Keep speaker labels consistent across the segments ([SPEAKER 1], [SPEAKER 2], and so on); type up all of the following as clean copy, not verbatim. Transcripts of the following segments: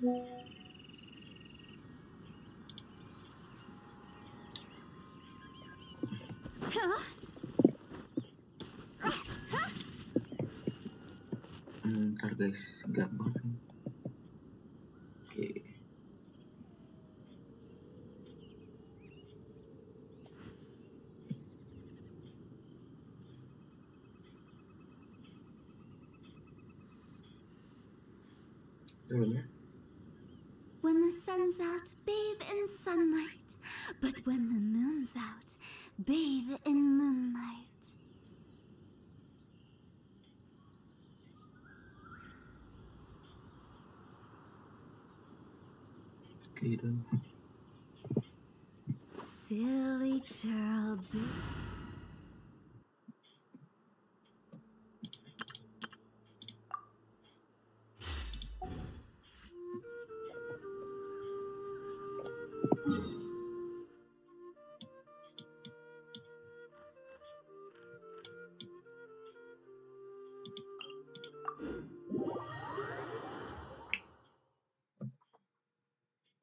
[SPEAKER 1] Ntar guys, gampang. Oke.
[SPEAKER 2] When the sun's out, bathe in sunlight. But when the moon's out, bathe in moonlight.
[SPEAKER 1] Oke dong.
[SPEAKER 2] Silly churl bee.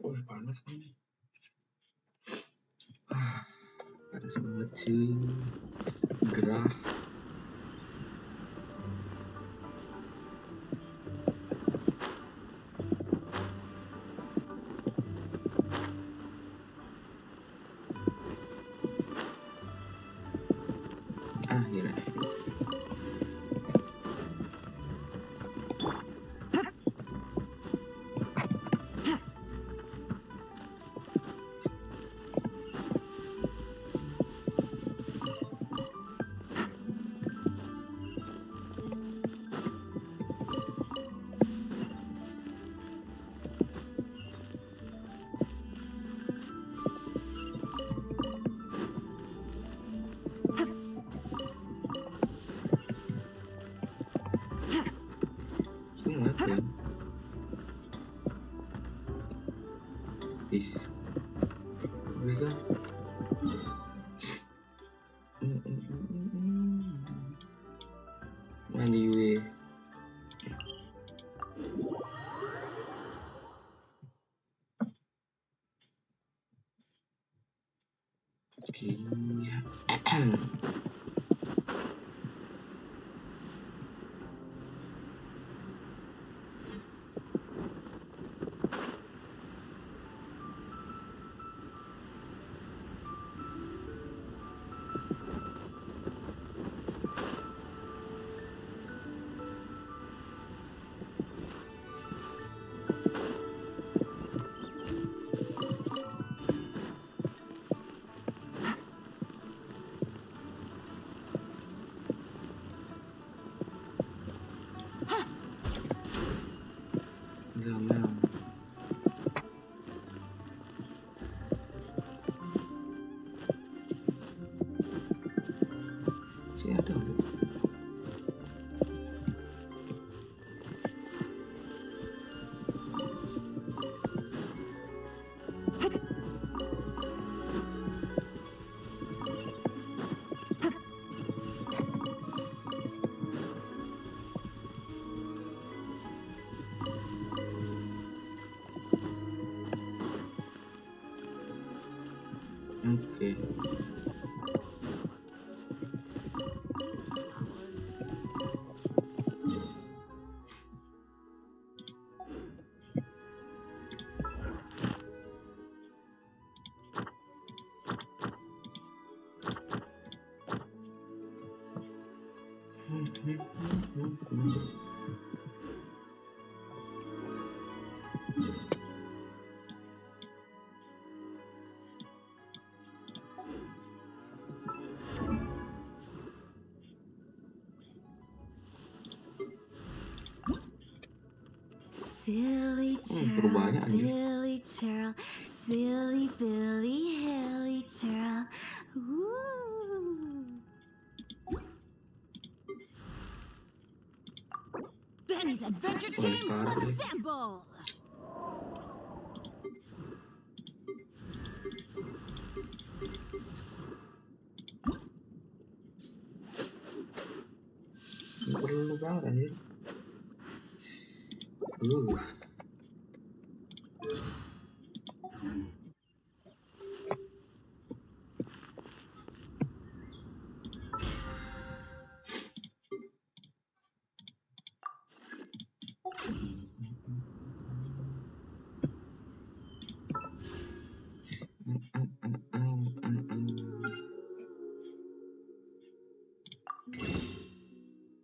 [SPEAKER 1] Wah, panas nih. Panas banget cuy. Gerah. Akhirnya. Sehat ya. Bisa. Bisa. Mandi gue. Oke. Gamel. Si ada udah. Oke.
[SPEAKER 2] Silly churl,
[SPEAKER 1] perubahannya anjir.
[SPEAKER 2] Billy churl, silly Billy, hilly churl. Woo. Benny's Adventure Team, assemble!
[SPEAKER 1] Perlu banget anjir.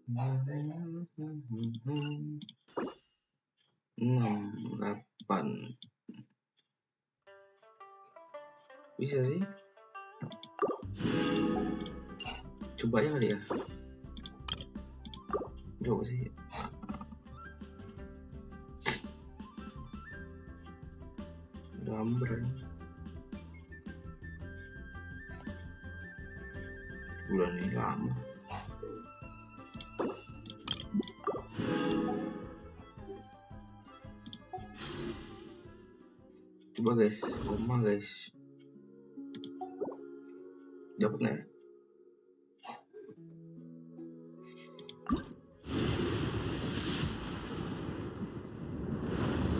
[SPEAKER 1] 8 bisa sih, coba aja kali ya, coba sih. Gambar bulan ini lama. Coba guys, koma guys, dapat nggak ya?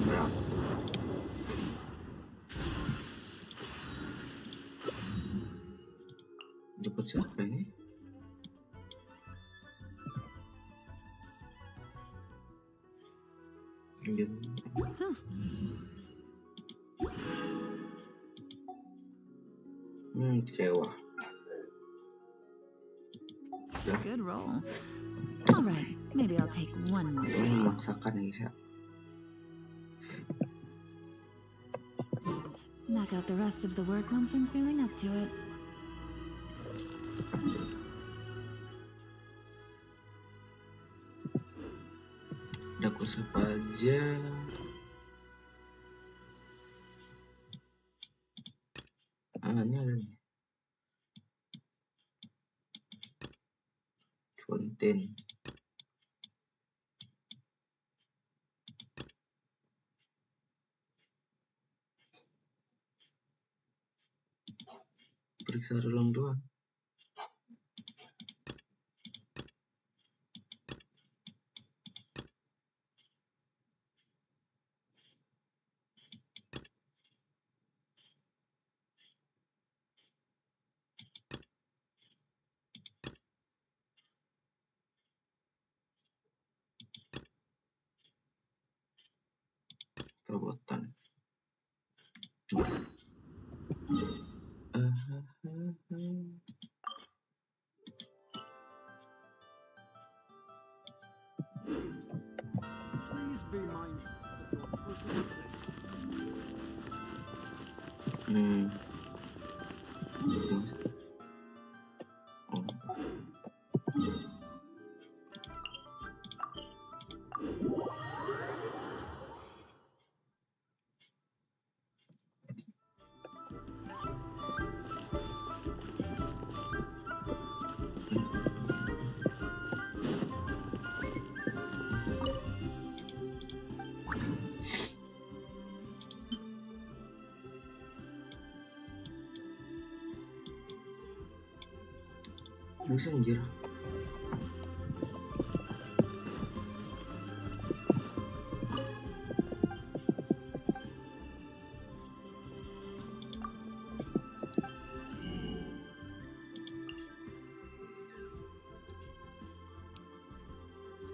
[SPEAKER 1] Berapa? Dapat siapa ini? Kecewa.
[SPEAKER 3] Good roll. All right, maybe I'll take one more.
[SPEAKER 1] Ini memaksakan ya, Bisa.
[SPEAKER 3] Knock out the rest of the work once I'm feeling up to it.
[SPEAKER 1] Udah aku sapa aja. Ini ada nih. Konten. Periksa dulu doang. Perobotan.
[SPEAKER 4] Please be mindful of your personal safety. Bisa anjir.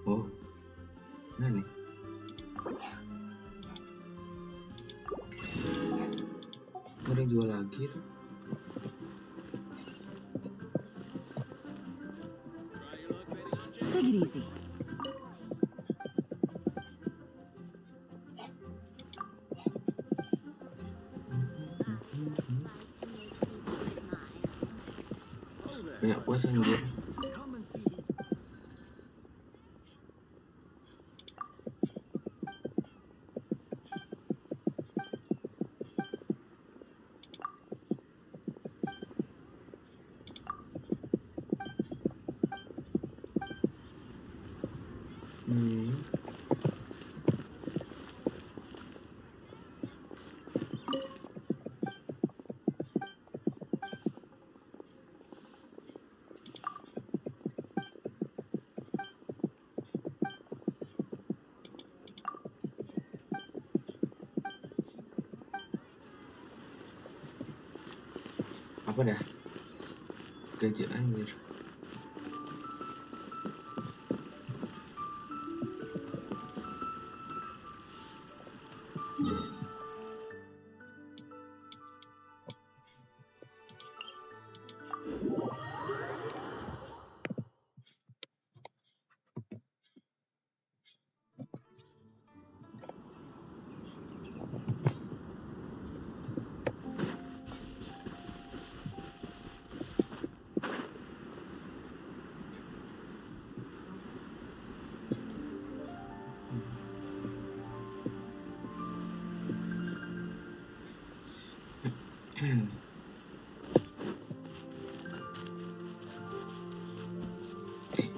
[SPEAKER 4] Oh, nah nih. Ada yang jual lagi tuh.
[SPEAKER 3] Take it easy.
[SPEAKER 1] Banyak puas anjir.
[SPEAKER 4] Come and see these.
[SPEAKER 1] Apa dah? Gaji anjir.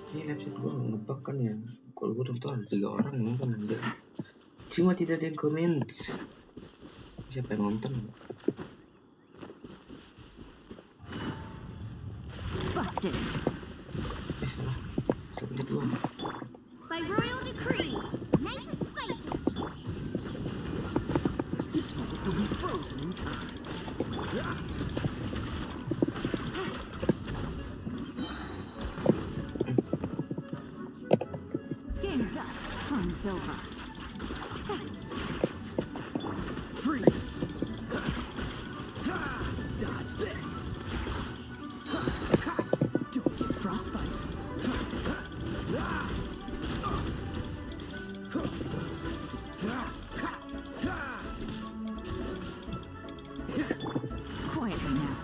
[SPEAKER 1] Ini live chat gue ngebug kan ya. Kalau gue nonton ada 3 orang nonton anjir. Cuma tidak ada yang komen. Siapa yang nonton?
[SPEAKER 3] Busted.
[SPEAKER 1] Salah. Siapa dua?
[SPEAKER 2] By royal decree, nice and spicy.
[SPEAKER 4] This one will be frozen in time.
[SPEAKER 3] Game's up. Fun's over.
[SPEAKER 4] Freeze! Dodge this! Don't get frostbite!
[SPEAKER 3] Quietly now.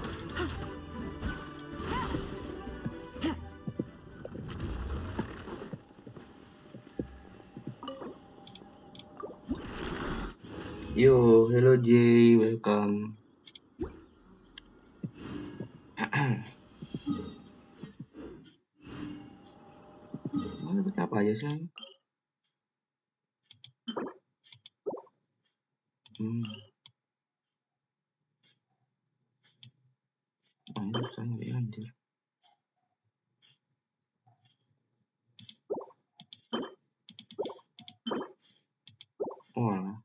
[SPEAKER 1] Yo, hello Jay, welcome. Mau dapat apa aja sih? Oh, saya ya anjir. Oh, alah.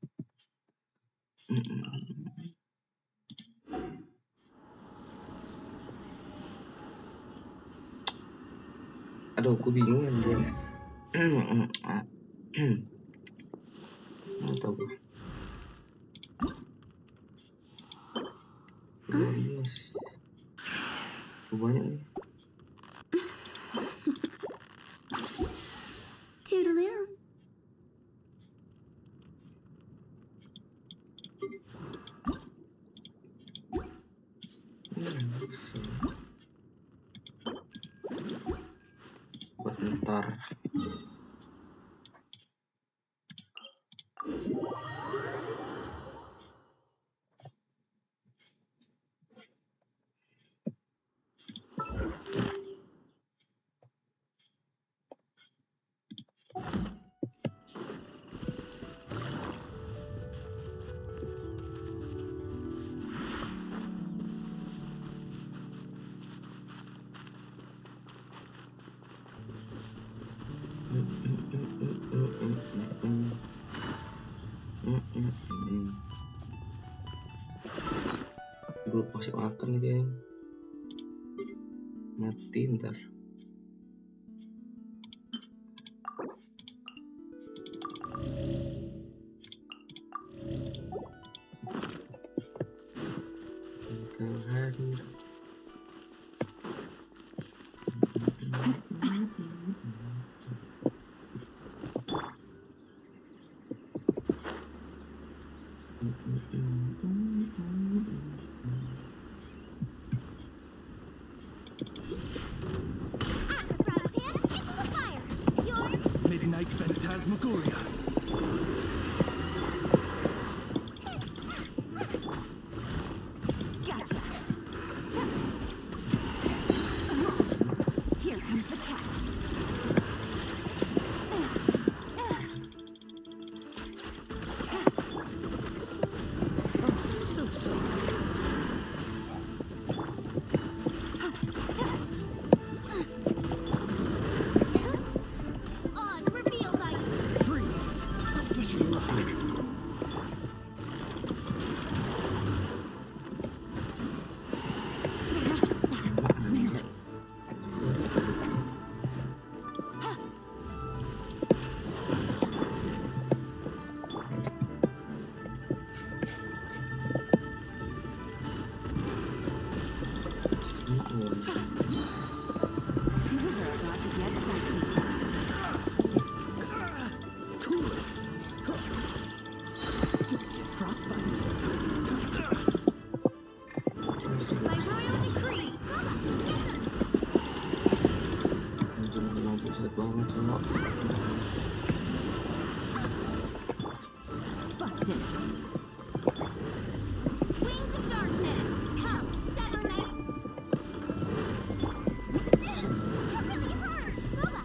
[SPEAKER 1] Aduh, aku bingung anjir. Nggak tahu gue. Yes. Banyak nih.
[SPEAKER 2] Toodaloo.
[SPEAKER 1] Bisa. Buat ntar. Gue masih makan nih geng. Mati ntar. Kau hadir.
[SPEAKER 4] Midnight Phantasmagoria.
[SPEAKER 3] Gotcha. Here comes the catch.
[SPEAKER 2] Odds reveal thyself.
[SPEAKER 4] Freeze!
[SPEAKER 3] Things are about to get dicey.
[SPEAKER 4] Cool it! Don't get frostbite.
[SPEAKER 2] By royal decree.
[SPEAKER 1] Cuma lampu sakit banget sama.
[SPEAKER 3] Busted.
[SPEAKER 2] Wings of darkness. Come, sever night. You're really hurt. Booba.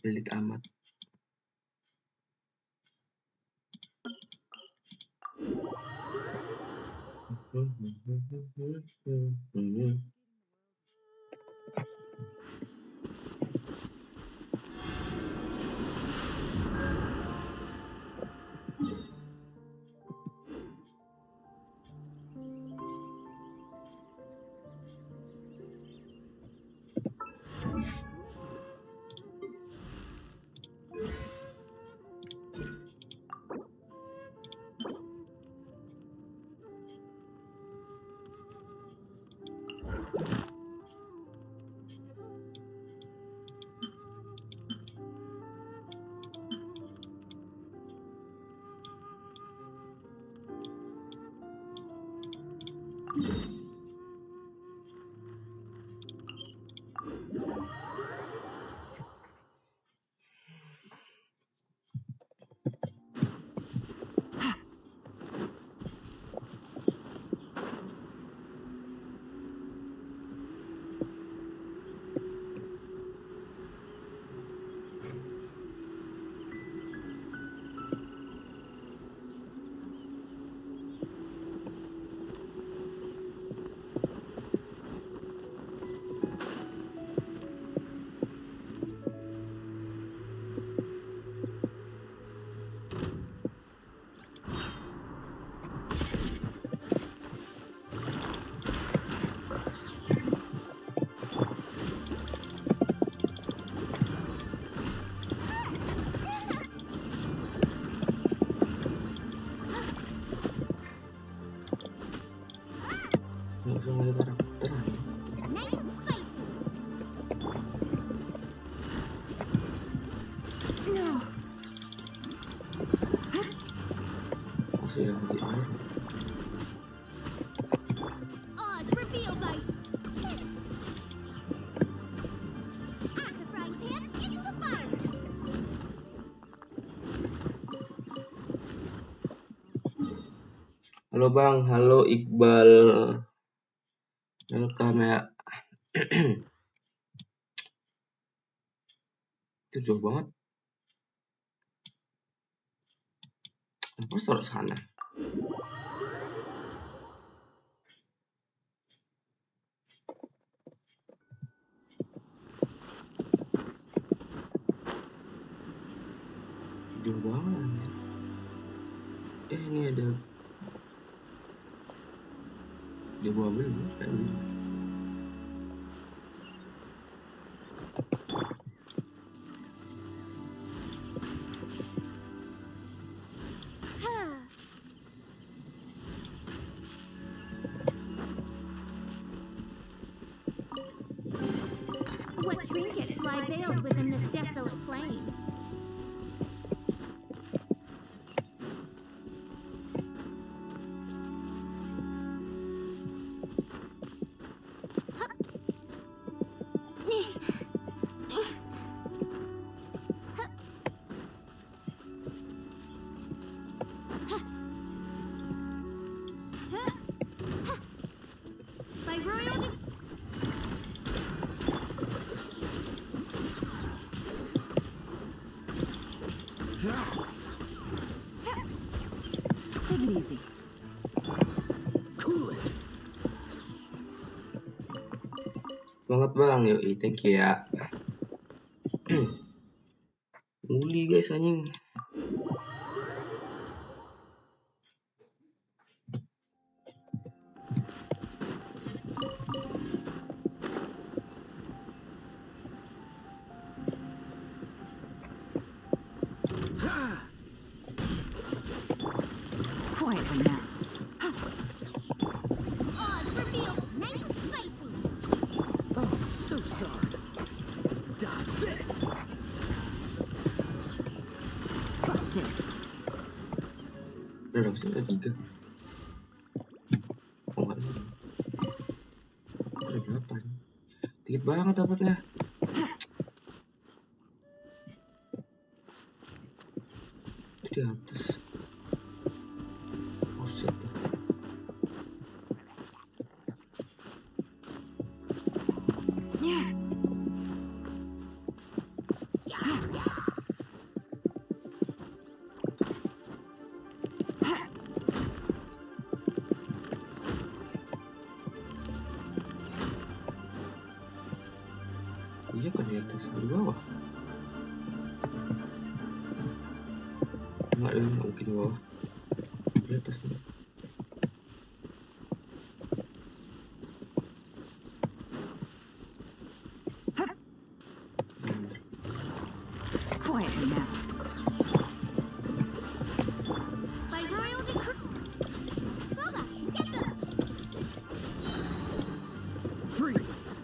[SPEAKER 1] pelit amat. Langsung ada karakter.
[SPEAKER 2] Nice and spicy.
[SPEAKER 1] Masih yang di air.
[SPEAKER 2] Oz revealed by at the frying pan into the fire.
[SPEAKER 1] Halo Bang, halo Iqbal. Welcome ya. Itu jauh banget. Apa taruh sana? Jauh banget. Ini ada. Dia bawa beli kan?
[SPEAKER 2] What trinkets lie veiled within this desolate plain? By royal
[SPEAKER 3] Take it easy.
[SPEAKER 4] Cool it.
[SPEAKER 1] Semangat Bang, yoi, thank you ya. Muli guys anjing.
[SPEAKER 3] Quietly now.
[SPEAKER 2] Oz revealed nice and spicy.
[SPEAKER 4] Oh, so sorry. Dodge this.
[SPEAKER 3] Busted.
[SPEAKER 1] Udah dapet sih, ada 3. Oh enggak sih. Ada berapa sih? Dikit banget dapatnya. Itu di atas. Oh shit.
[SPEAKER 3] Yeah.
[SPEAKER 1] atas, di bawah. Enggak mungkin di bawah. Di atas nih.
[SPEAKER 3] Quiet now.
[SPEAKER 2] By royal decree. Boba, get them!
[SPEAKER 4] Freeze.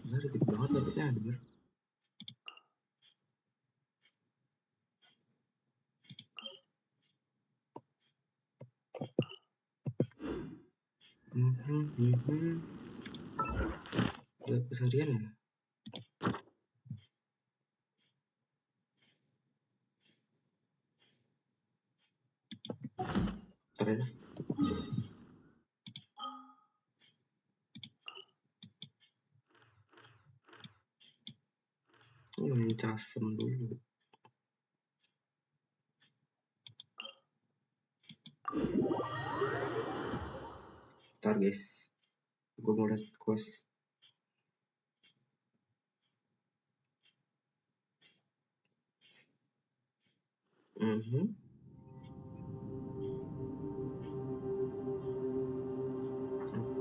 [SPEAKER 1] Bener, dikit banget dapetnya anjir. Udah keseharian ya? Ntar ya. Casem dulu. Ntar guys, gue mau lihat quest.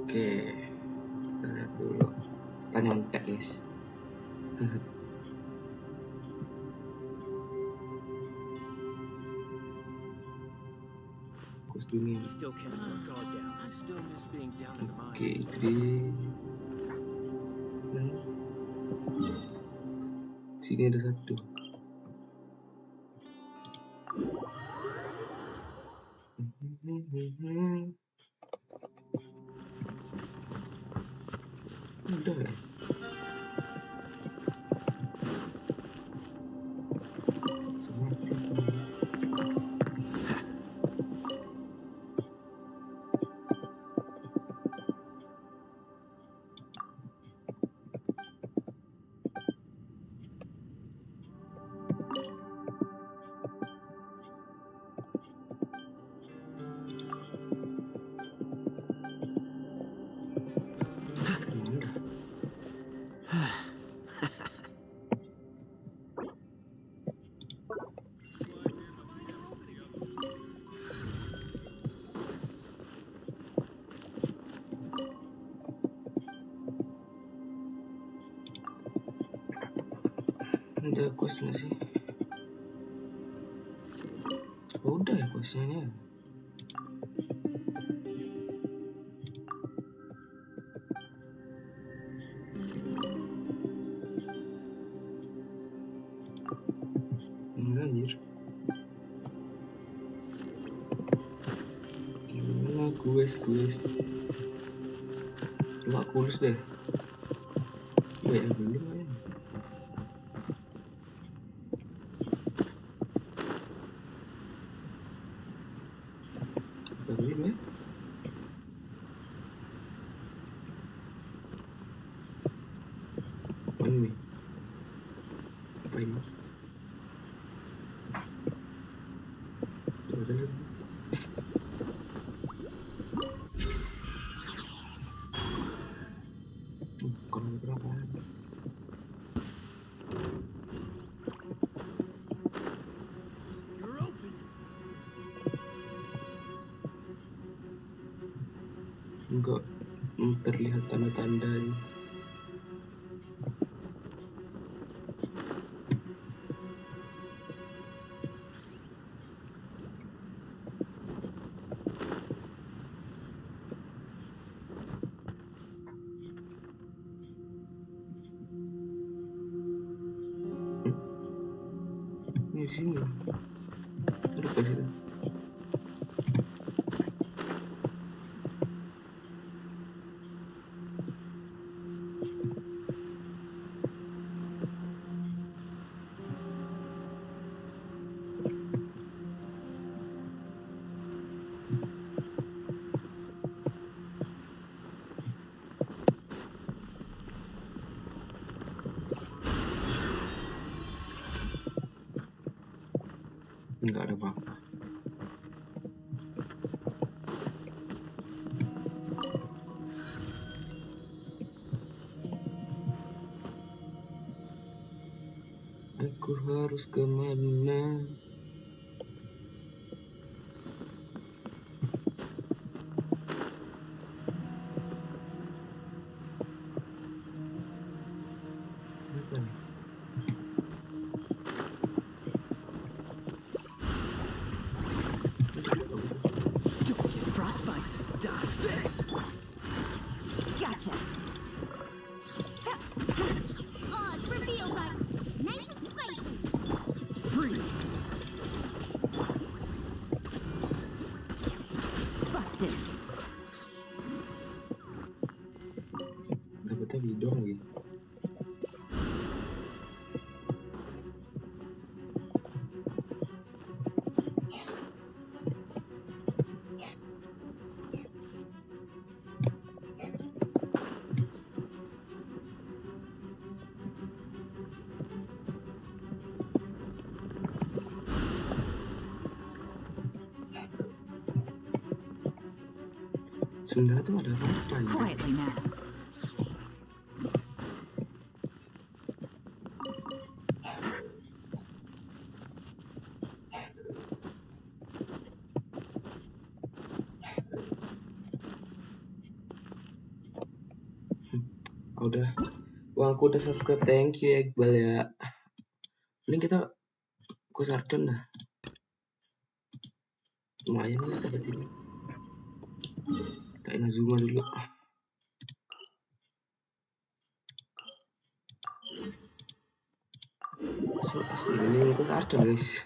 [SPEAKER 1] Oke, kita lihat dulu. Kita nyontek guys. Quest dunia.
[SPEAKER 4] You still can't let guard down. I still miss being down in the mines.
[SPEAKER 1] Oke, itu di sini ada satu. Udah ya. Semati. Udah quest nggak sih? Oh, udah ya questnya ya. Enggak anjir. Gimana quest? Cuma kurus deh. Banyak belum ya. Belum ya. Mana nih? Apa ini? Coba lihat. Kalau berapa?
[SPEAKER 4] You're open.
[SPEAKER 1] Enggak terlihat tanda-tandanya. Di sini. Ada ke situ. Enggak ada apa-apa. Aku harus kemana? Apa nih?
[SPEAKER 4] Don't get frostbite. Dodge this.
[SPEAKER 3] Gotcha.
[SPEAKER 2] Oh, it's reveal button. Nice and spicy.
[SPEAKER 4] Freeze.
[SPEAKER 3] Busted.
[SPEAKER 1] Dapetnya bidong lagi. Sebenarnya tuh ada apa ya?
[SPEAKER 3] Quietly now.
[SPEAKER 1] Udah, wah aku udah subscribe, thank you ya Iqbal ya. Mending kita ke sarden dah. Lumayan lah dapat ini. Kita Inazuma dulu. So asli ini ke sarden guys.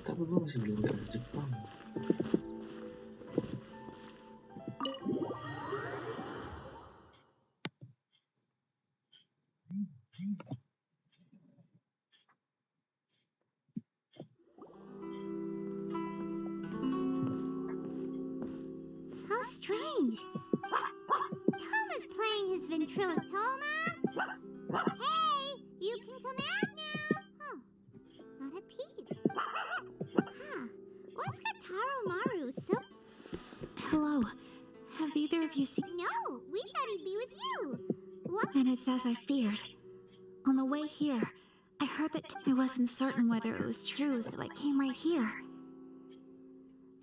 [SPEAKER 1] Tapi gue masih belum lihat Jepang.
[SPEAKER 2] How strange. Tom is playing his ventriloquoma. Hey, you can come out now. Oh, not a peep. Huh. What's Kataro Maru so...
[SPEAKER 3] Hello. Have either of you seen...
[SPEAKER 2] No, we thought he'd be with you. What?
[SPEAKER 3] Then it's as I feared. On the way here, I heard that I wasn't certain whether it was true, so I came right here.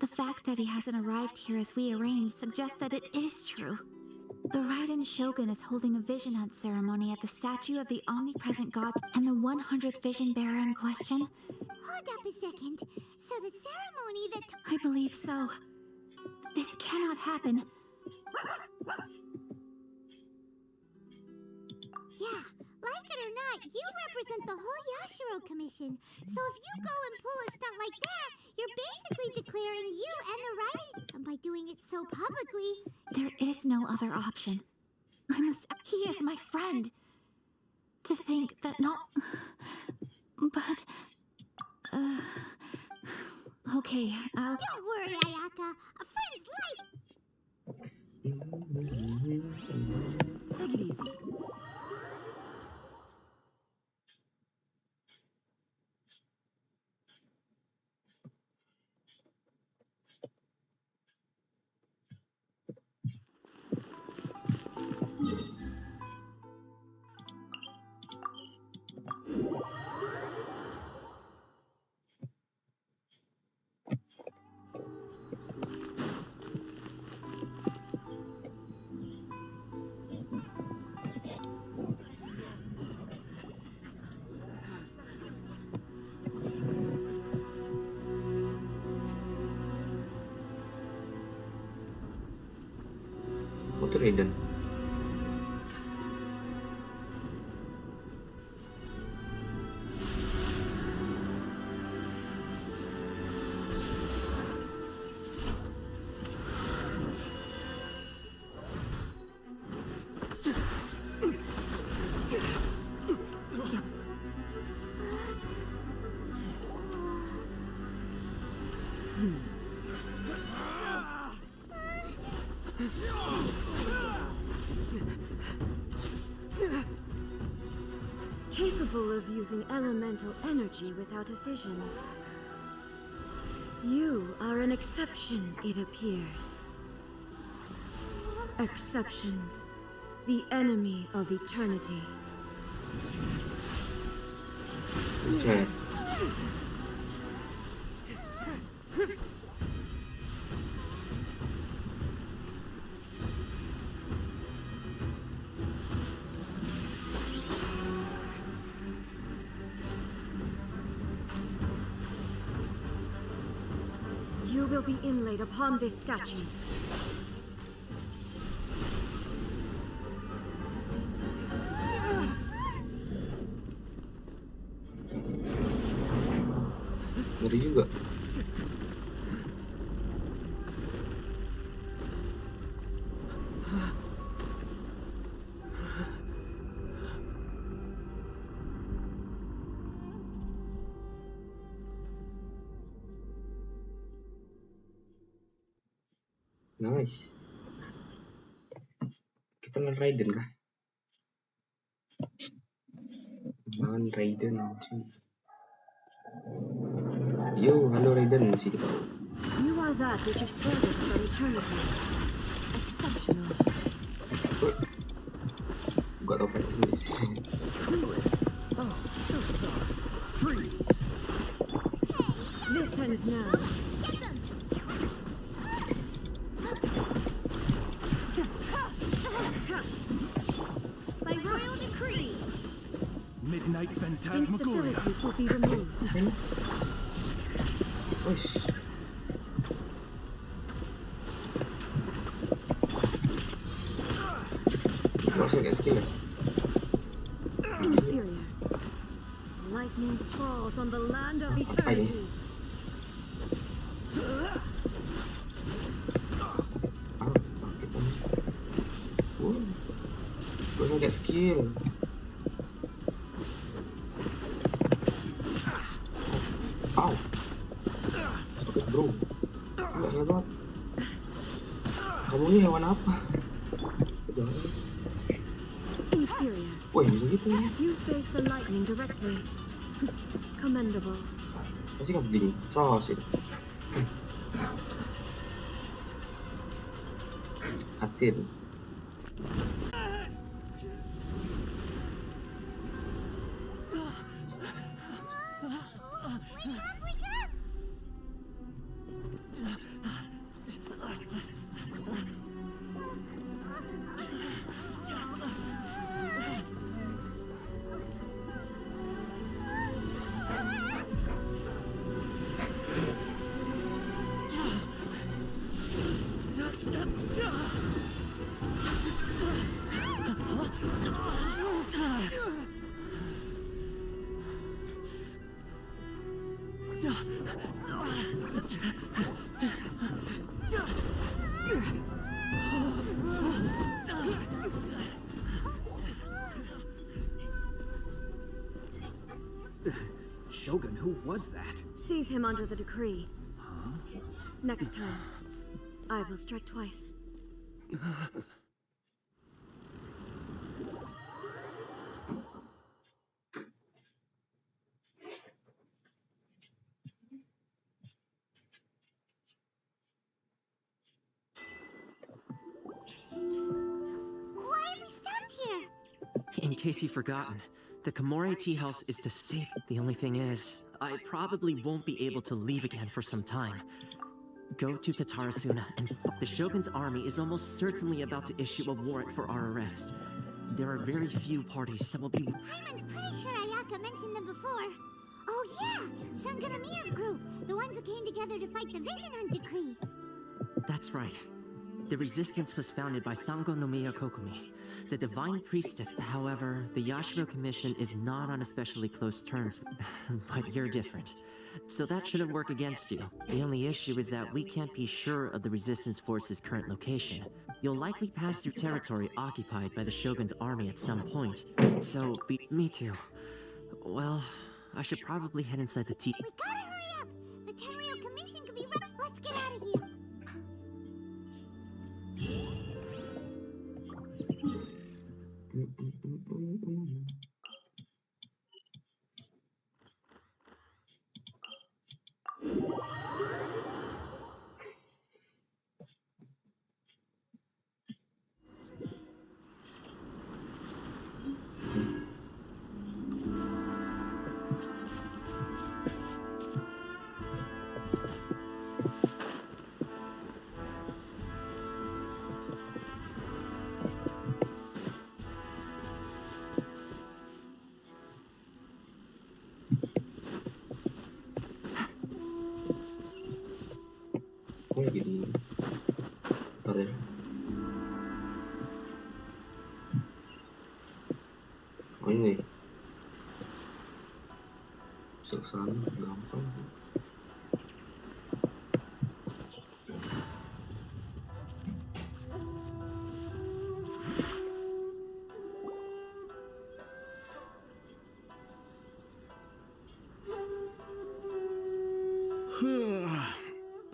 [SPEAKER 3] The fact that he hasn't arrived here as we arranged suggests that it is true. The Raiden Shogun is holding a vision hunt ceremony at the statue of the omnipresent god and the 100th vision bearer in question.
[SPEAKER 2] Hold up a second. So the ceremony that...
[SPEAKER 3] I believe so. This cannot happen.
[SPEAKER 2] Yeah, like it or not, you represent the whole Yashiro Commission. So if you go and pull a stunt like that, you're basically declaring you and the Raiden... And by doing it so publicly...
[SPEAKER 3] There is no other option. I must... He is my friend. To think that not... But... Okay, I'll...
[SPEAKER 2] Don't worry, Ayaka. A friend's life...
[SPEAKER 3] Take it easy.
[SPEAKER 1] Foto Raiden.
[SPEAKER 5] Capable of using elemental energy without a fission. You are an exception, it appears. Exceptions. The enemy of eternity.
[SPEAKER 1] Buset.
[SPEAKER 5] You will be inlaid upon this statue.
[SPEAKER 1] Ngeri juga. Nice. Kita main Raiden kah? Main Raiden sih. Yo, halo Raiden, sih kita.
[SPEAKER 5] You are that which is furthest from eternity. Exceptional.
[SPEAKER 1] Gak tau pattern di sini.
[SPEAKER 4] Oh, so sorry. Freeze.
[SPEAKER 5] This ends now.
[SPEAKER 2] By royal decree.
[SPEAKER 4] Midnight Phantasmagoria.
[SPEAKER 5] Instabilities will be removed.
[SPEAKER 1] Wish. Gak usah kayak skill ya.
[SPEAKER 5] Inferior. Lightning falls on the land of eternity.
[SPEAKER 1] Gak usah kayak skill. Ow. Sakit bro. Gak hebat. Kamu ini hewan apa?
[SPEAKER 5] Inferior.
[SPEAKER 1] Wih, begitu ya.
[SPEAKER 5] You face the lightning directly. Commendable.
[SPEAKER 1] Pasti kamu begini. Terus itu. Cutscene.
[SPEAKER 4] Shogun, who was that?
[SPEAKER 5] Seize him under the decree. Next time, I will strike twice.
[SPEAKER 2] Why have we stopped here?
[SPEAKER 6] In case you've forgotten, the Komore tea house is the safe. The only thing is, I probably won't be able to leave again for some time. Go to Tatarasuna and the Shogun's army is almost certainly about to issue a warrant for our arrest. There are very few parties that will be...
[SPEAKER 2] Hyman's pretty sure Ayaka mentioned them before. Oh yeah, Sanganamiya's group, the ones who came together to fight the Vision Hunt Decree.
[SPEAKER 6] That's right. The resistance was founded by Sango no Miya Kokumi, the divine priestess. However, the Yashiro Commission is not on especially close terms, but you're different. So that shouldn't work against you. The only issue is that we can't be sure of the resistance force's current location. You'll likely pass through territory occupied by the Shogun's army at some point. So, me too. Well, I should probably head inside the tea.
[SPEAKER 2] We gotta hurry up. The Tenryou Commission could be right. Let's get out of here.
[SPEAKER 1] Kok lagi di bentar ya. Oh ini bisa kesana gampang.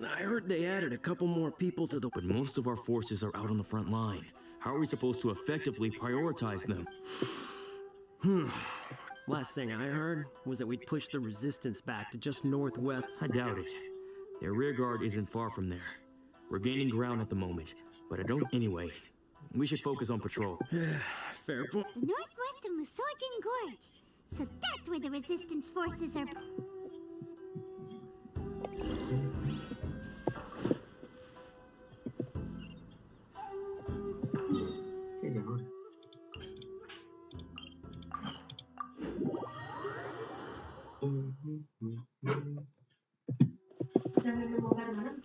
[SPEAKER 7] I heard they added a couple more people to the... But most of our forces are out on the front line. How are we supposed to effectively prioritize them?
[SPEAKER 6] Last thing I heard was that we'd push the resistance back to just northwest.
[SPEAKER 7] I doubt it. Their rear guard isn't far from there. We're gaining ground at the moment, but I don't... Anyway, we should focus on patrol.
[SPEAKER 6] Fair point.
[SPEAKER 2] The northwest of Musojin Gorge. So that's where the resistance forces are.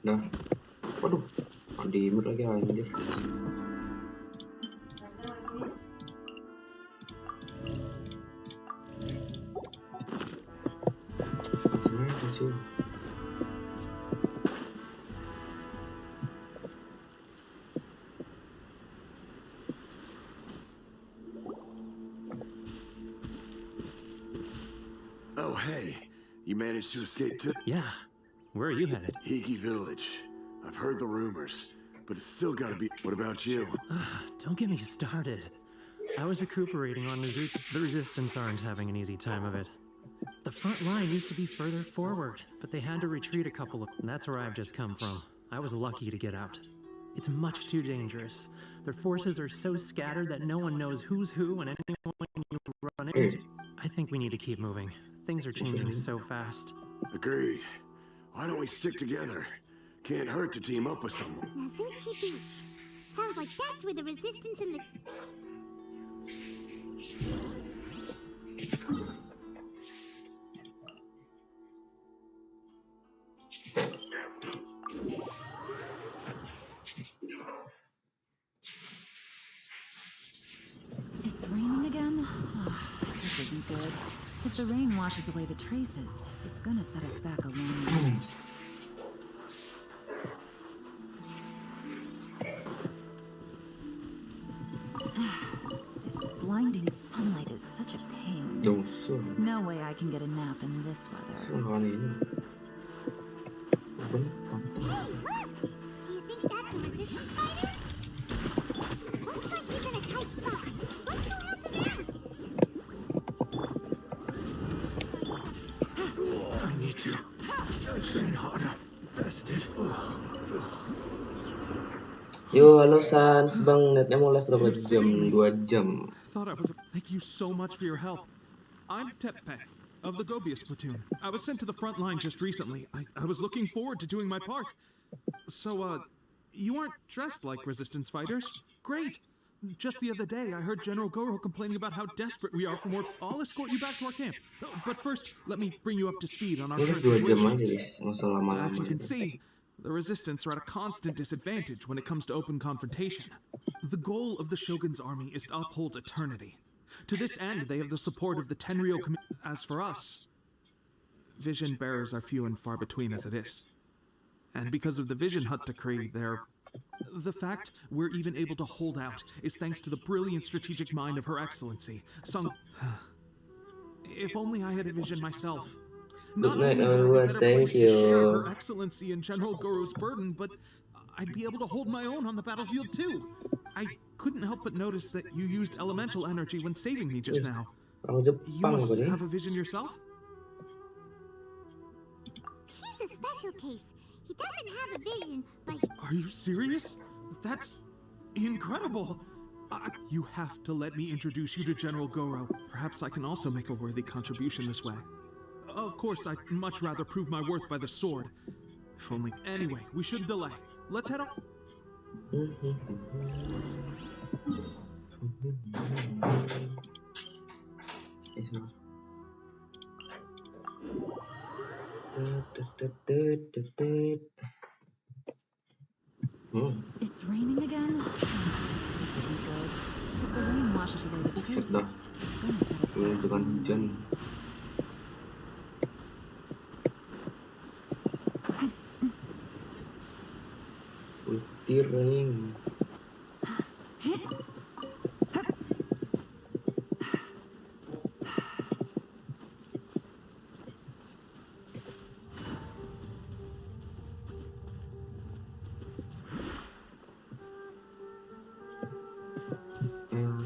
[SPEAKER 1] Nah, waduh, di mute lagi anjir. Sebenarnya sih.
[SPEAKER 8] Oh, hey. You managed to escape to...
[SPEAKER 6] Yeah. Where are you headed?
[SPEAKER 8] Hiki Village. I've heard the rumors, but it's still gotta be... What about you?
[SPEAKER 6] Don't get me started. I was recuperating on the Resistance aren't having an easy time of it. The front line used to be further forward, but they had to retreat a couple of... And that's where I've just come from. I was lucky to get out. It's much too dangerous. Their forces are so scattered that no one knows who's who and anyone you run into. I think we need to keep moving. Things are changing so fast.
[SPEAKER 8] Agreed. Why don't we stick together? Can't hurt to team up with someone.
[SPEAKER 2] Nazuchi Beach. Sounds like that's where the resistance and the...
[SPEAKER 3] It's raining again? This isn't good. If the rain washes away the traces, it's gonna set us back a long way. This blinding sunlight is such a pain. No way I can get a nap in this weather.
[SPEAKER 2] Hey, look! Do you think that's a resistance fighter? Looks like he's in a tight spot. Let's go help him out!
[SPEAKER 4] I need to train harder. Rested.
[SPEAKER 1] Yo, halo Sans, bang, netnya mau live berapa jam? 2 jam.
[SPEAKER 9] Thought I was. Thank you so much for your help. I'm Tepe of the Gobius platoon. I was sent to the front line just recently. I was looking forward to doing my part. So, you aren't dressed like resistance fighters? Great. Just the other day, I heard General Goro complaining about how desperate we are for more. I'll escort you back to our camp. But first, let me bring you up to speed on our current
[SPEAKER 1] 2 jam
[SPEAKER 9] situation.
[SPEAKER 1] aja guys, masalah malam.
[SPEAKER 9] As you can see, the Resistance are at a constant disadvantage when it comes to open confrontation. The goal of the Shogun's army is to uphold eternity. To this end, they have the support of the Tenryou Commission. As for us, vision bearers are few and far between as it is. And because of the Vision Hut decree, the fact we're even able to hold out is thanks to the brilliant strategic mind of Her Excellency, Sung... If only I had a vision myself. Not
[SPEAKER 1] night,
[SPEAKER 9] only would I be
[SPEAKER 1] everyone.
[SPEAKER 9] better
[SPEAKER 1] Thank
[SPEAKER 9] placed to share
[SPEAKER 1] you.
[SPEAKER 9] Her Excellency and General Goro's burden, but I'd be able to hold my own on the battlefield too. I couldn't help but notice that you used elemental energy when saving me just now.
[SPEAKER 1] Orang
[SPEAKER 9] You
[SPEAKER 1] Jepang
[SPEAKER 9] must
[SPEAKER 1] apa ni?
[SPEAKER 9] have a vision yourself?
[SPEAKER 2] He's a special case. He doesn't have a vision, but
[SPEAKER 9] Are you serious? That's incredible. You have to let me introduce you to General Goro. Perhaps I can also make a worthy contribution this way. Of course, I'd much rather prove my worth by the sword. If only. Anyway, we shouldn't delay. Let's head on.
[SPEAKER 3] It's raining again? This isn't good. If the rain washes away the traces, it's
[SPEAKER 1] Dah.
[SPEAKER 3] gonna set us
[SPEAKER 1] Ini
[SPEAKER 3] back.
[SPEAKER 1] dengan hujan. Butir ring.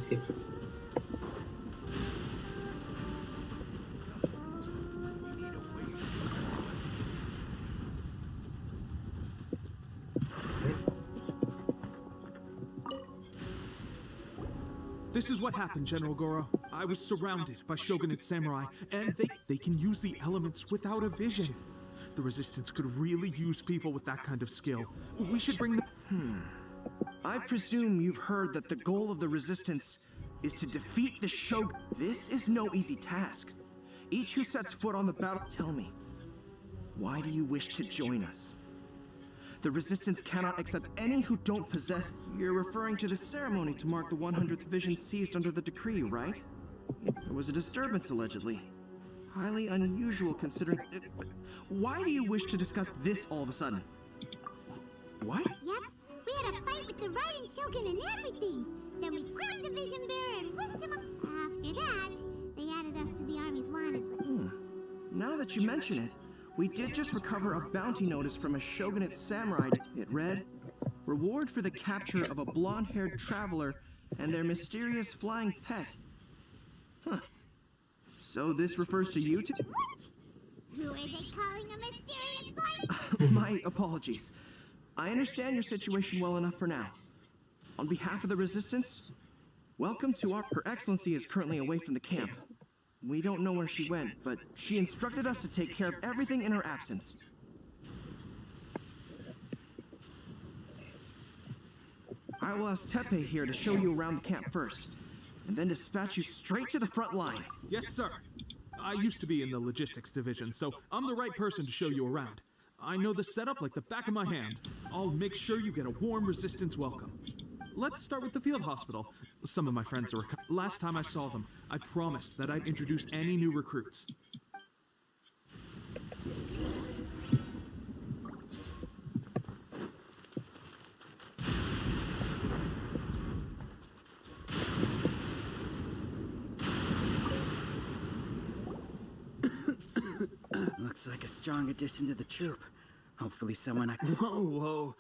[SPEAKER 1] Skip.
[SPEAKER 9] This is what happened, General Goro. I was surrounded by shogunate samurai, and they can use the elements without a vision. The Resistance could really use people with that kind of skill. We should bring them...
[SPEAKER 7] I presume you've heard that the goal of the Resistance is to defeat the Shogun. This is no easy task. Each who sets foot on the battle, tell me, why do you wish to join us? The Resistance cannot accept any who don't possess... You're referring to the ceremony to mark the 100th vision seized under the decree, right? There was a disturbance, allegedly. Highly unusual considering... Why do you wish to discuss this all of a sudden? What?
[SPEAKER 2] yep, we had a fight with the Raiden Shogun and everything. Then we grabbed the vision bearer and whisked him up. After that, they added us to the army's wanted list.
[SPEAKER 7] Now that you mention it, we did just recover a bounty notice from a shogunate samurai. It read, "Reward for the capture of a blonde-haired traveler and their mysterious flying pet." Huh. So this refers to you two?
[SPEAKER 2] Who are they calling a mysterious flight?
[SPEAKER 7] My apologies. I understand your situation well enough for now. On behalf of the Resistance, welcome to our... Her Excellency is currently away from the camp. We don't know where she went, but she instructed us to take care of everything in her absence. I will ask Tepe here to show you around the camp first, and then dispatch you straight to the front line.
[SPEAKER 9] Yes, sir. I used to be in the logistics division, so I'm the right person to show you around. I know the setup like the back of my hand. I'll make sure you get a warm Resistance welcome. Let's start with the field hospital. Some of my friends are... Last time I saw them, I promised that I'd introduce any new recruits.
[SPEAKER 10] Looks like a strong addition to the troop. Hopefully someone I can...
[SPEAKER 11] Whoa.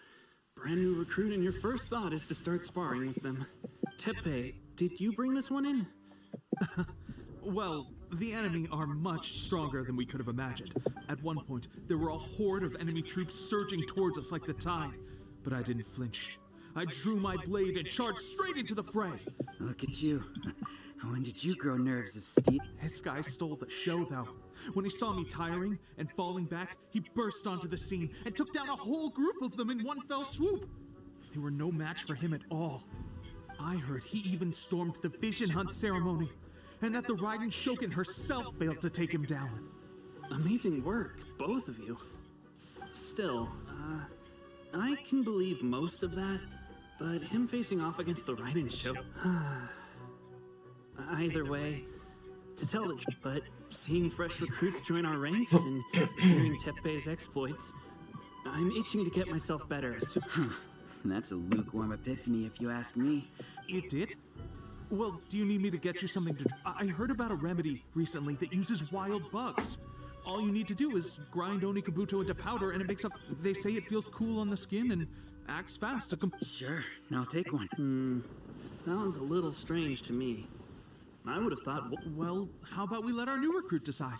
[SPEAKER 11] Brand new recruit and your first thought is to start sparring with them. Tepe, did you bring this one in?
[SPEAKER 9] Well, the enemy are much stronger than we could have imagined. At one point, there were a horde of enemy troops surging towards us like the tide. But I didn't flinch. I drew my blade and charged straight into the fray.
[SPEAKER 10] Look at you. When did you grow nerves of steel?
[SPEAKER 9] This guy stole the show, though. When he saw me tiring and falling back, he burst onto the scene and took down a whole group of them in one fell swoop. They were no match for him at all. I heard he even stormed the Vision Hunt ceremony, and that the Raiden Shogun herself failed to take him down.
[SPEAKER 11] Amazing work, both of you. Still, I can believe most of that, but him facing off against the Raiden Shogun... Either way, to tell the truth, but seeing fresh recruits join our ranks and hearing Tepe's exploits, I'm itching to get myself better as soon...
[SPEAKER 10] That's a lukewarm epiphany if you ask me.
[SPEAKER 9] It did? Well, do you need me to get you something to... I heard about a remedy recently that uses wild bugs. All you need to do is grind Onikabuto into powder and it makes up... They say it feels cool on the skin and acts fast to
[SPEAKER 10] Sure, I'll take one.
[SPEAKER 11] Sounds a little strange to me. I would have thought...
[SPEAKER 9] Well, how about we let our new recruit decide?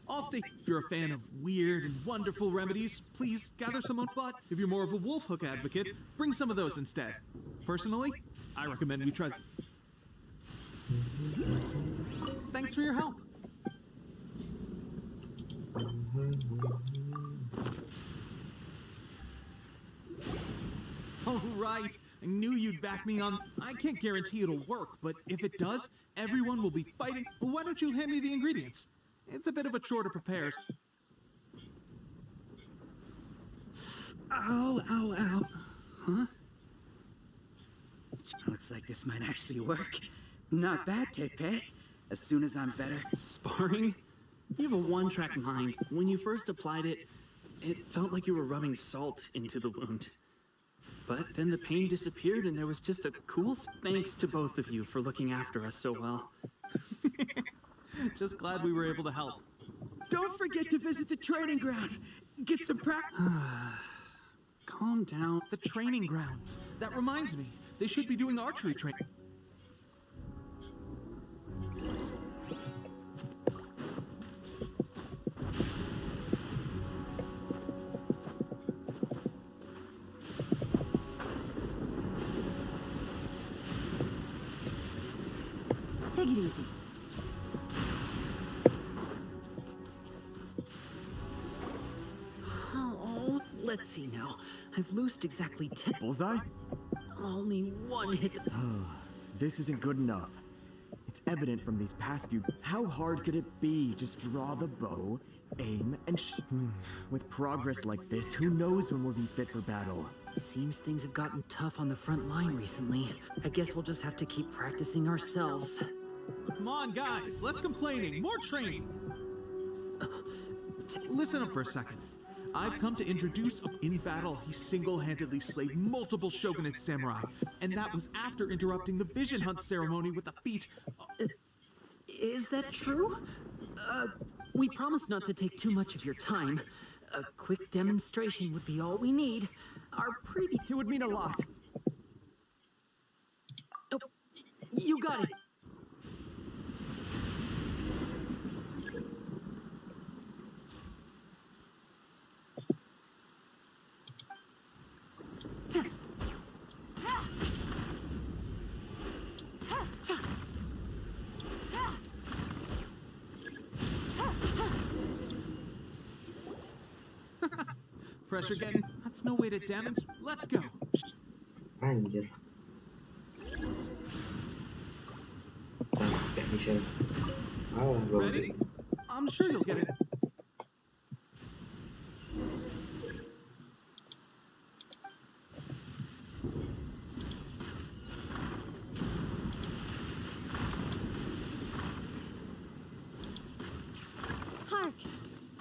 [SPEAKER 9] I'll stay. If you're a fan of weird and wonderful remedies, please gather some on. But if you're more of a wolf hook advocate, bring some of those instead. Personally, I recommend we try... Thanks for your help. All right. I knew you'd back me on... I can't guarantee it'll work, but if it does, everyone will be fighting... Why don't you hand me the ingredients? It's a bit of a chore to prepare.
[SPEAKER 11] Ow, ow, ow. Huh?
[SPEAKER 10] Looks like this might actually work. Not bad, Tepe. As soon as I'm better...
[SPEAKER 11] Sparring? You have a one-track mind. When you first applied it, it felt like you were rubbing salt into the wound. But then the pain disappeared and there was just a cool... Thanks to both of you for looking after us so well.
[SPEAKER 9] Just glad we were able to help.
[SPEAKER 10] Don't forget to visit the training grounds. Get some practice.
[SPEAKER 11] Calm down.
[SPEAKER 9] The training grounds. That reminds me. They should be doing archery training.
[SPEAKER 3] Take it easy.
[SPEAKER 6] Oh, let's see now. I've loosed exactly 10.
[SPEAKER 10] Bullseye?
[SPEAKER 6] Only one hit.
[SPEAKER 12] This isn't good enough. It's evident from these past few... How hard could it be? Just draw the bow, aim, and With progress like this, who knows when we'll be fit for battle?
[SPEAKER 6] Seems things have gotten tough on the front line recently. I guess we'll just have to keep practicing ourselves.
[SPEAKER 9] Come on, guys. Less complaining. More training. Listen up for a second. I've come to introduce... In battle, he single-handedly slayed multiple shogunate samurai. And that was after interrupting the vision hunt ceremony with a feat...
[SPEAKER 6] Is that true? We promised not to take too much of your time. A quick demonstration would be all we need. Our previous...
[SPEAKER 12] It would mean a lot.
[SPEAKER 6] Oh, you got it.
[SPEAKER 9] Pressure getting... That's no way to demonstrate. Let's go.
[SPEAKER 1] Anjir. Kayak Michelle. Alah, gua
[SPEAKER 9] Ready? I'm sure you'll get it.
[SPEAKER 2] Hark!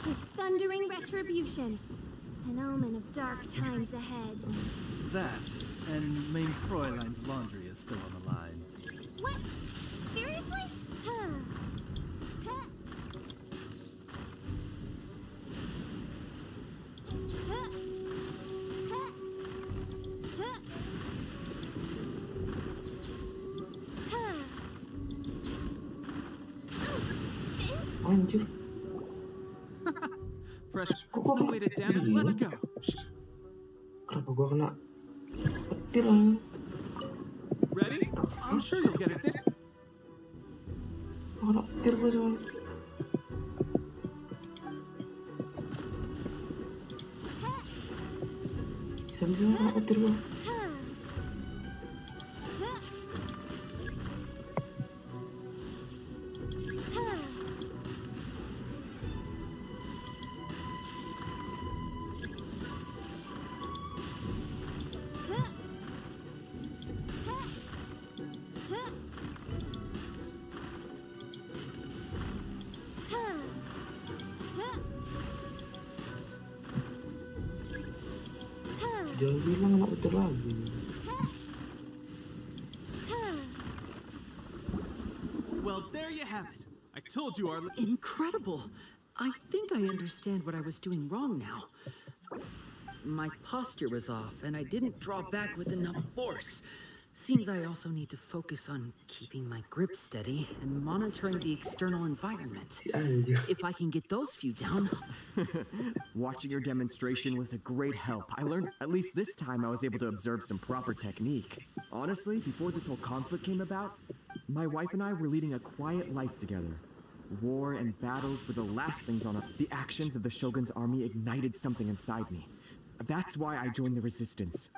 [SPEAKER 2] 'Tis thundering retribution. An omen of dark times ahead.
[SPEAKER 13] That, and Main Fräulein's laundry is still on the line.
[SPEAKER 2] What? Seriously? Huh. Huh. Huh. Huh. Huh. Huh.
[SPEAKER 1] Anjir.
[SPEAKER 9] Pressure. That's no way to damage. Let's go.
[SPEAKER 1] Kenapa gua kena petir lah?
[SPEAKER 9] Ready? I'm sure you'll get it. This...
[SPEAKER 1] Kena petir gua coba. Bisa-bisa kena petir gua. Jangan bilang anak petir lagi.
[SPEAKER 9] Well, there you have it. I told you our...
[SPEAKER 6] Incredible. I think I understand what I was doing wrong now. My posture was off, and I didn't draw back with enough force. Seems I also need to focus on keeping my grip steady and monitoring the external environment. If I can get those few down...
[SPEAKER 12] Watching your demonstration was a great help. I learned, at least this time, I was able to observe some proper technique. Honestly, before this whole conflict came about, my wife and I were leading a quiet life together. War and battles were the last things on our... The actions of the Shogun's army ignited something inside me. That's why I joined the resistance.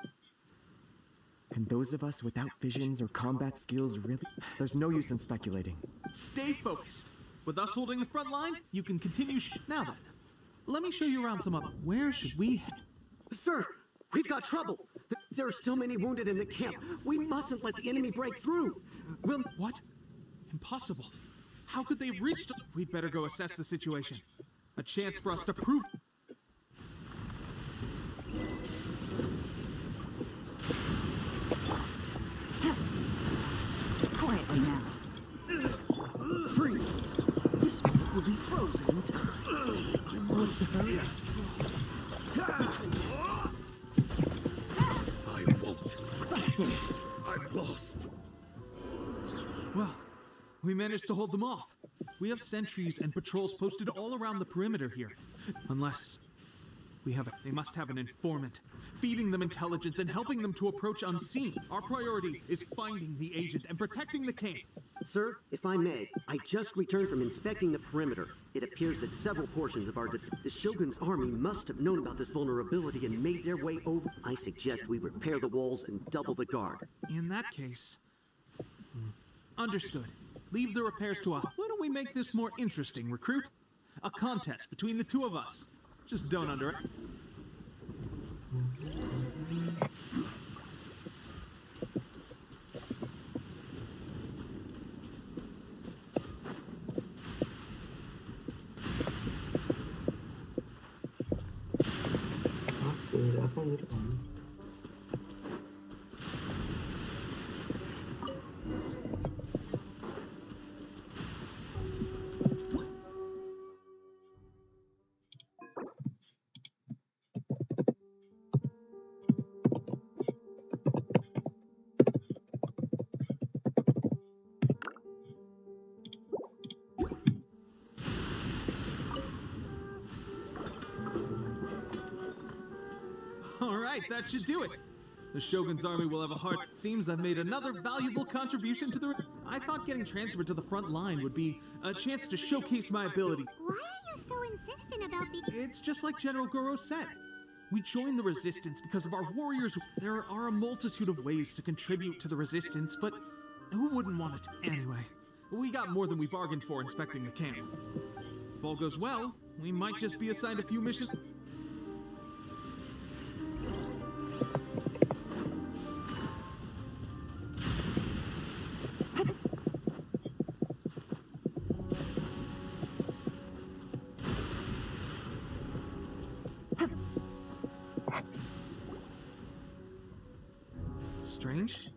[SPEAKER 12] Can those of us without visions or combat skills really... There's no use in speculating.
[SPEAKER 9] Stay focused. With us holding the front line, you can continue Now then, let me show you around some other... Where should we head?
[SPEAKER 14] Sir, we've got trouble. There are still many wounded in the camp. We mustn't let the enemy break through. We'll...
[SPEAKER 9] What? Impossible. How could they have reached... We'd better go assess the situation. A chance for us to prove...
[SPEAKER 10] Quietly now. Freeze! This will be frozen in time. I must hurry.
[SPEAKER 8] I won't. I've lost.
[SPEAKER 9] Well, we managed to hold them off. We have sentries and patrols posted all around the perimeter here. Unless... They must have an informant, feeding them intelligence and helping them to approach unseen. Our priority is finding the agent and protecting the camp.
[SPEAKER 14] Sir, if I may, I just returned from inspecting the perimeter. It appears that several portions of the Shogun's army must have known about this vulnerability and made their way over. I suggest we repair the walls and double the guard.
[SPEAKER 9] In that case... Understood. Leave the repairs to us. Why don't we make this more interesting, recruit? A contest between the two of us. Just don't under it.
[SPEAKER 1] Apa gitu kan?
[SPEAKER 9] That should do it. The Shogun's army will have a heart. Seems I've made another valuable contribution to the... I thought getting transferred to the front line would be a chance to showcase my ability.
[SPEAKER 2] Why are you so insistent about
[SPEAKER 9] It's just like General Goro said. We joined the resistance because of our warriors. There are a multitude of ways to contribute to the resistance, but who wouldn't want it anyway? We got more than we bargained for inspecting the camp. If all goes well, we might just be assigned a few missions. Strange?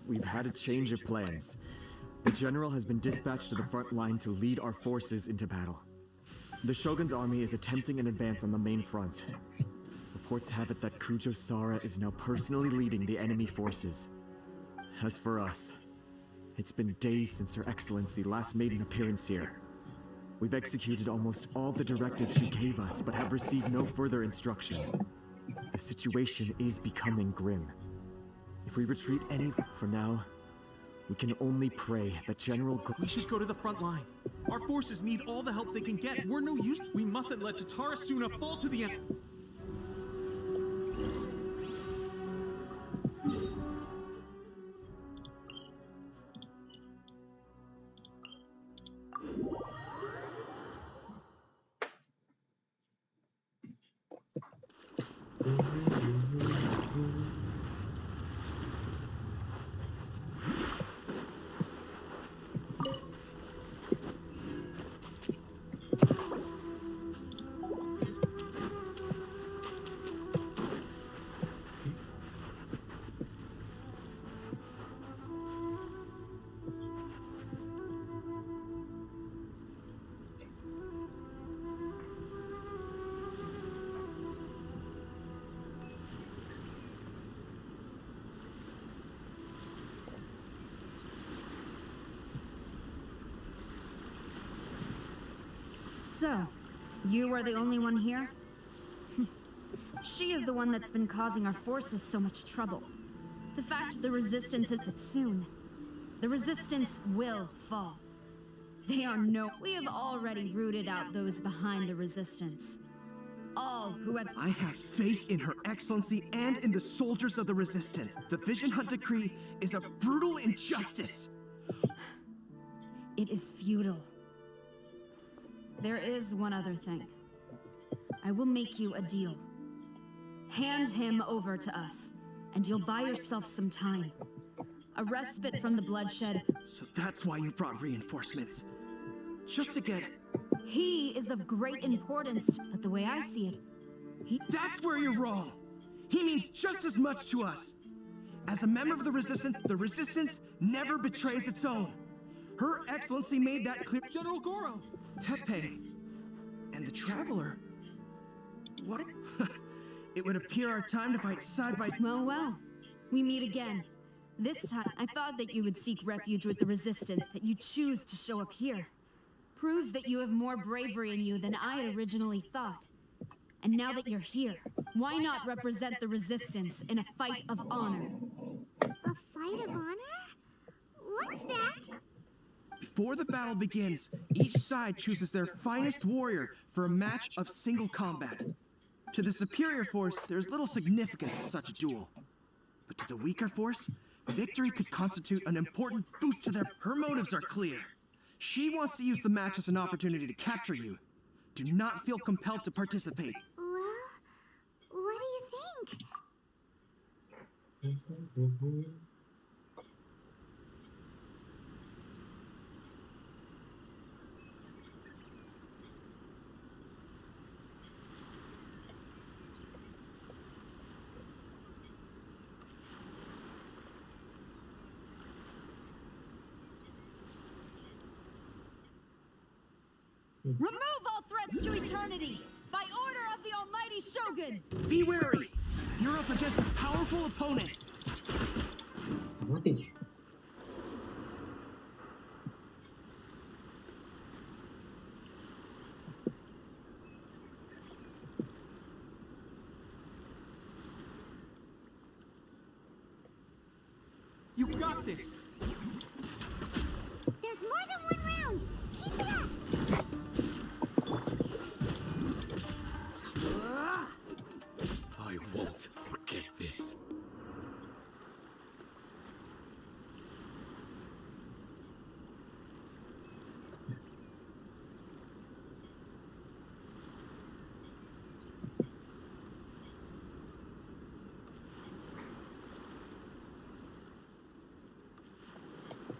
[SPEAKER 12] We've had a change of plans. The general has been dispatched to the front line to lead our forces into battle. The Shogun's army is attempting an advance on the main front. Reports have it that Kujo Sara is now personally leading the enemy forces. As for us, it's been days since Her Excellency last made an appearance here. We've executed almost all the directives she gave us, but have received no further instruction. The situation is becoming grim. If we retreat any for now, we can only pray that
[SPEAKER 9] We should go to the front line. Our forces need all the help they can get. We're no use. We mustn't let Tatarasuna fall to the end.
[SPEAKER 15] So, you are the only one here? She is the one that's been causing our forces so much trouble. The fact the resistance is that soon, the resistance will fall. We have already rooted out those behind the resistance. All who have...
[SPEAKER 7] I have faith in Her Excellency and in the soldiers of the resistance. The Vision Hunt Decree is a brutal injustice.
[SPEAKER 15] It is futile. There is one other thing. I will make you a deal. Hand him over to us, and you'll buy yourself some time. A respite from the bloodshed.
[SPEAKER 7] So that's why you brought reinforcements. Just to get...
[SPEAKER 15] He is of great importance, but the way I see it,
[SPEAKER 7] That's where you're wrong! He means just as much to us! As a member of the Resistance never betrays its own. Her Excellency made that clear.
[SPEAKER 9] General Goro!
[SPEAKER 7] Tepe and the Traveler. What? It would appear our time to fight side by...
[SPEAKER 15] Well, we meet again. This time, I thought that you would seek refuge with the Resistance, that you choose to show up here. Proves that you have more bravery in you than I had originally thought. And now that you're here, why not represent the Resistance in a fight of honor?
[SPEAKER 2] A fight of honor? What's that?
[SPEAKER 7] Before the battle begins, each side chooses their finest warrior for a match of single combat. To the superior force, there's little significance in such a duel. But to the weaker force, victory could constitute an important boost to their... Her motives are clear. She wants to use the match as an opportunity to capture you. Do not feel compelled to participate.
[SPEAKER 2] Well, what do you think?
[SPEAKER 15] Remove all threats to eternity! By order of the Almighty Shogun!
[SPEAKER 7] Be wary! You're up against a powerful opponent!
[SPEAKER 1] Mati.
[SPEAKER 7] You got this!
[SPEAKER 2] There's more than one round! Keep it up!
[SPEAKER 4] I won't forget this.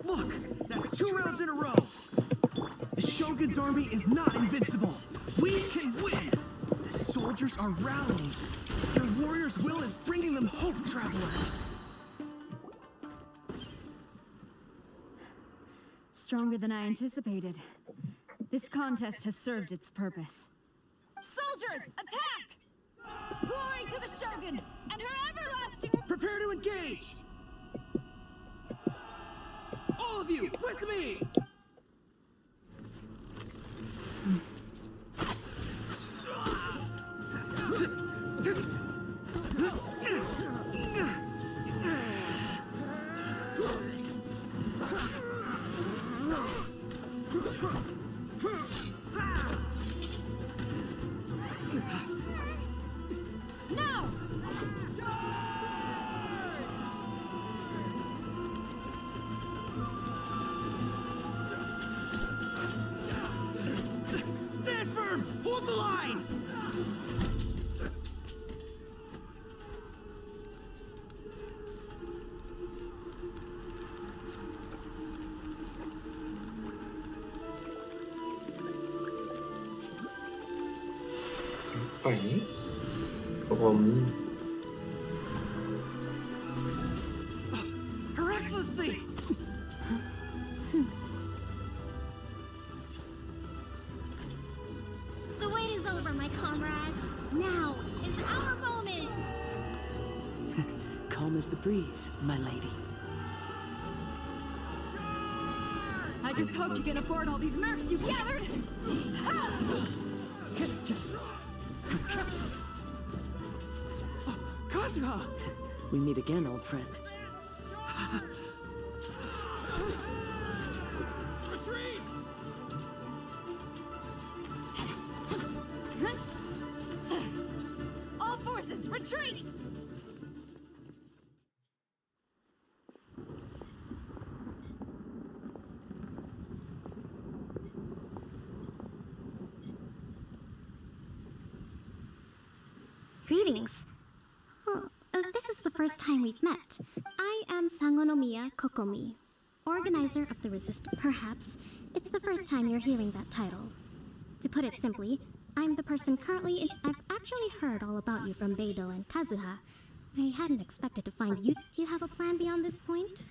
[SPEAKER 7] Look! That's 2 rounds in a row! The Shogun's army is not invincible! We can win! The soldiers are rallying. Their warrior's will is bringing them hope, Traveler!
[SPEAKER 15] Stronger than I anticipated. This contest has served its purpose. Soldiers, attack! Glory to the Shogun and her everlasting...
[SPEAKER 7] Prepare to engage! All of you, with me!
[SPEAKER 15] Now!
[SPEAKER 7] Stand firm! Hold the line!
[SPEAKER 1] Apa ini? Romi.
[SPEAKER 7] Her Excellency!
[SPEAKER 2] The wait is over, my comrades. Now is our moment!
[SPEAKER 6] Calm as the breeze, my lady.
[SPEAKER 15] I
[SPEAKER 3] just hope you can afford all these mercs you've gathered.
[SPEAKER 10] Kazuha! We meet again, old friend.
[SPEAKER 9] Retreat!
[SPEAKER 3] All forces, retreat!
[SPEAKER 2] Greetings. This is the first time we've met. I am Sangonomiya Kokomi, organizer of the Resistance. Perhaps it's the first time you're hearing that title. To put it simply, I'm the person currently in. I've actually heard all about you from Beidou and Kazuha. I hadn't expected to find you. Do you have a plan beyond this point?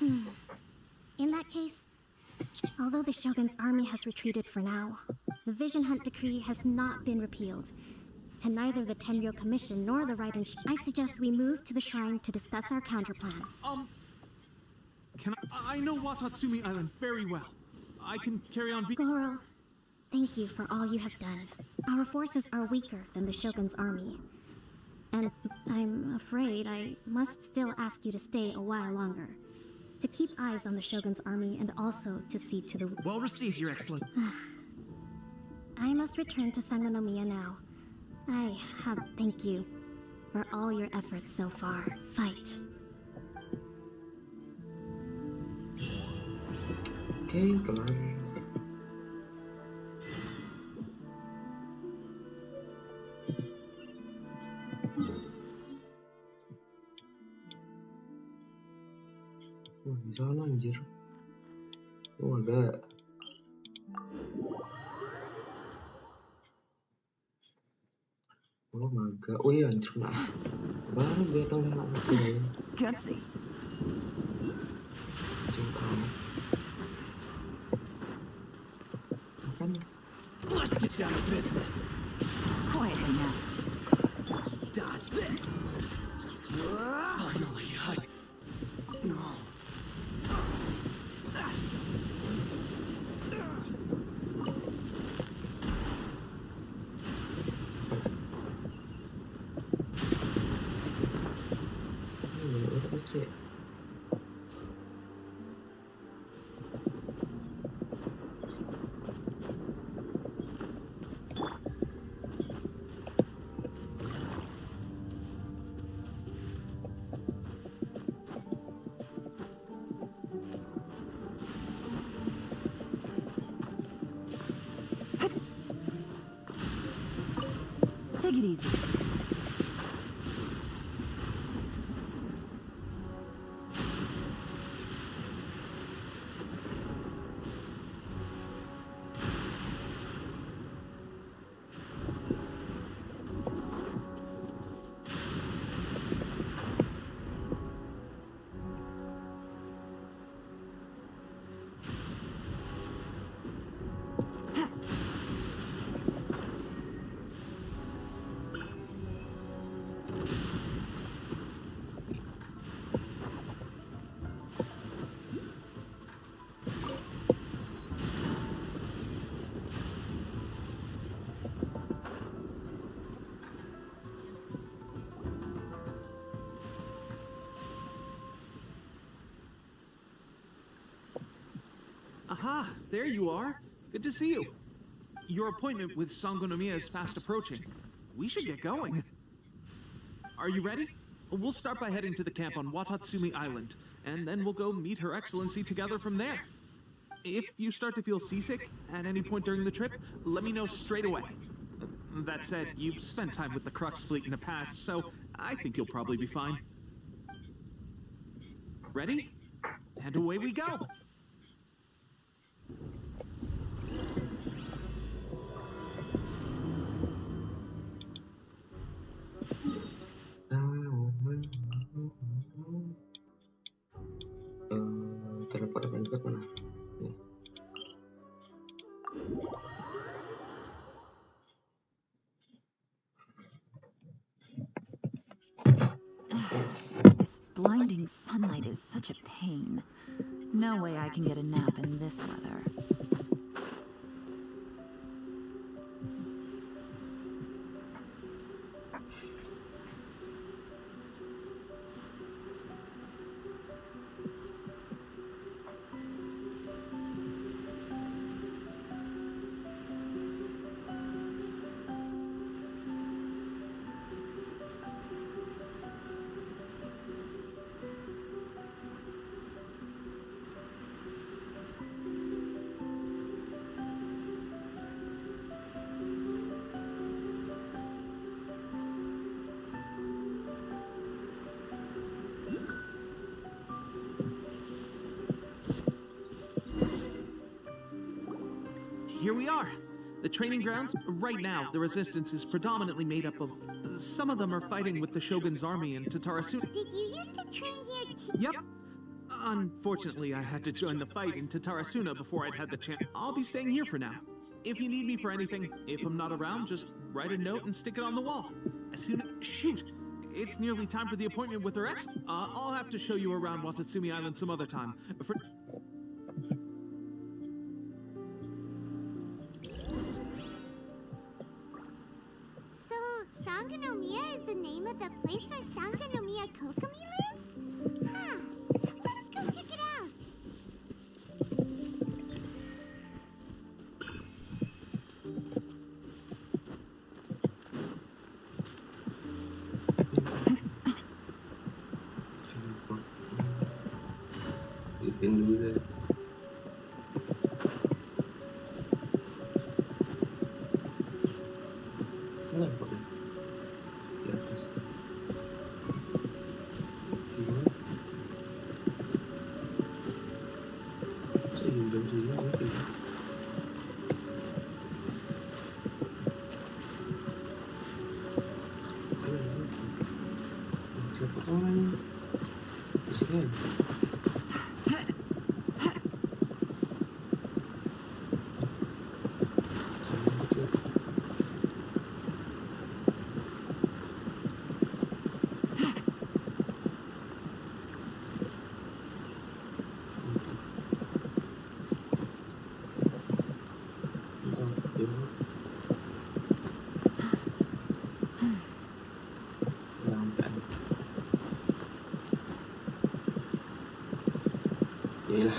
[SPEAKER 2] In that case, although the Shogun's army has retreated for now, the Vision Hunt Decree has not been repealed. And neither the Tenryo Commission nor the Radeon. I suggest we move to the shrine to discuss our counterplan.
[SPEAKER 9] I know Watatsumi Island very well. I can carry on being.
[SPEAKER 2] Goro, thank you for all you have done. Our forces are weaker than the Shogun's army. And I'm afraid I must still ask you to stay a while longer. To keep eyes on the Shogun's army and also to see to the...
[SPEAKER 7] Well received, Your Excellency.
[SPEAKER 2] I must return to Sangonomiya now. Thank you for all your efforts so far. Fight.
[SPEAKER 1] Oke, kelar. Wah, di sana anjir. Oh, agak. Oh my god. Oh iya anjir nah. Baru gue tau nama gue.
[SPEAKER 3] Gutsy.
[SPEAKER 1] Cinta amat. Makan.
[SPEAKER 10] Let's get down to business.
[SPEAKER 3] Quietly now.
[SPEAKER 10] Dodge this. Finally, no.
[SPEAKER 3] Take it easy.
[SPEAKER 9] Aha, there you are. Good to see you. Your appointment with Sangonomiya is fast approaching. We should get going. Are you ready? We'll start by heading to the camp on Watatsumi Island, and then we'll go meet Her Excellency together from there. If you start to feel seasick at any point during the trip, let me know straight away. That said, you've spent time with the Crux fleet in the past, so I think you'll probably be fine. Ready? And away we go!
[SPEAKER 1] Teleport ke mana? Nih.
[SPEAKER 3] This blinding sunlight is such a pain. No way I can get a nap in this weather.
[SPEAKER 9] Here we are. The training grounds. Right now, the resistance is predominantly made up of... Some of them are fighting with the Shogun's army in Tatarasuna.
[SPEAKER 2] Did you used to train here too?
[SPEAKER 9] Yep. Unfortunately, I had to join the fight in Tatarasuna before I'd had the chance. I'll be staying here for now. If you need me for anything, if I'm not around, just write a note and stick it on the wall. As soon as... Shoot! It's nearly time for the appointment with her ex. I'll have to show you around Watatsumi Island some other time.
[SPEAKER 2] Sangonomiya is the name of the place where Sangonomiya Kokomi lives? Huh. Let's go check it out.
[SPEAKER 1] Ipin dulu deh. Kenapa deh? Di atas. Gimana? Saya udah sini lagi. Siapa orang? Di sini. Yalah.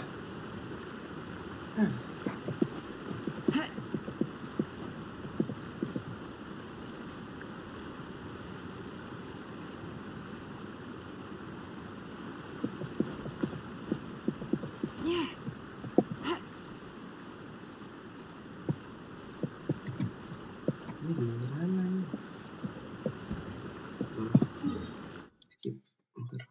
[SPEAKER 1] Ini di mana nih? Skip. Bentar.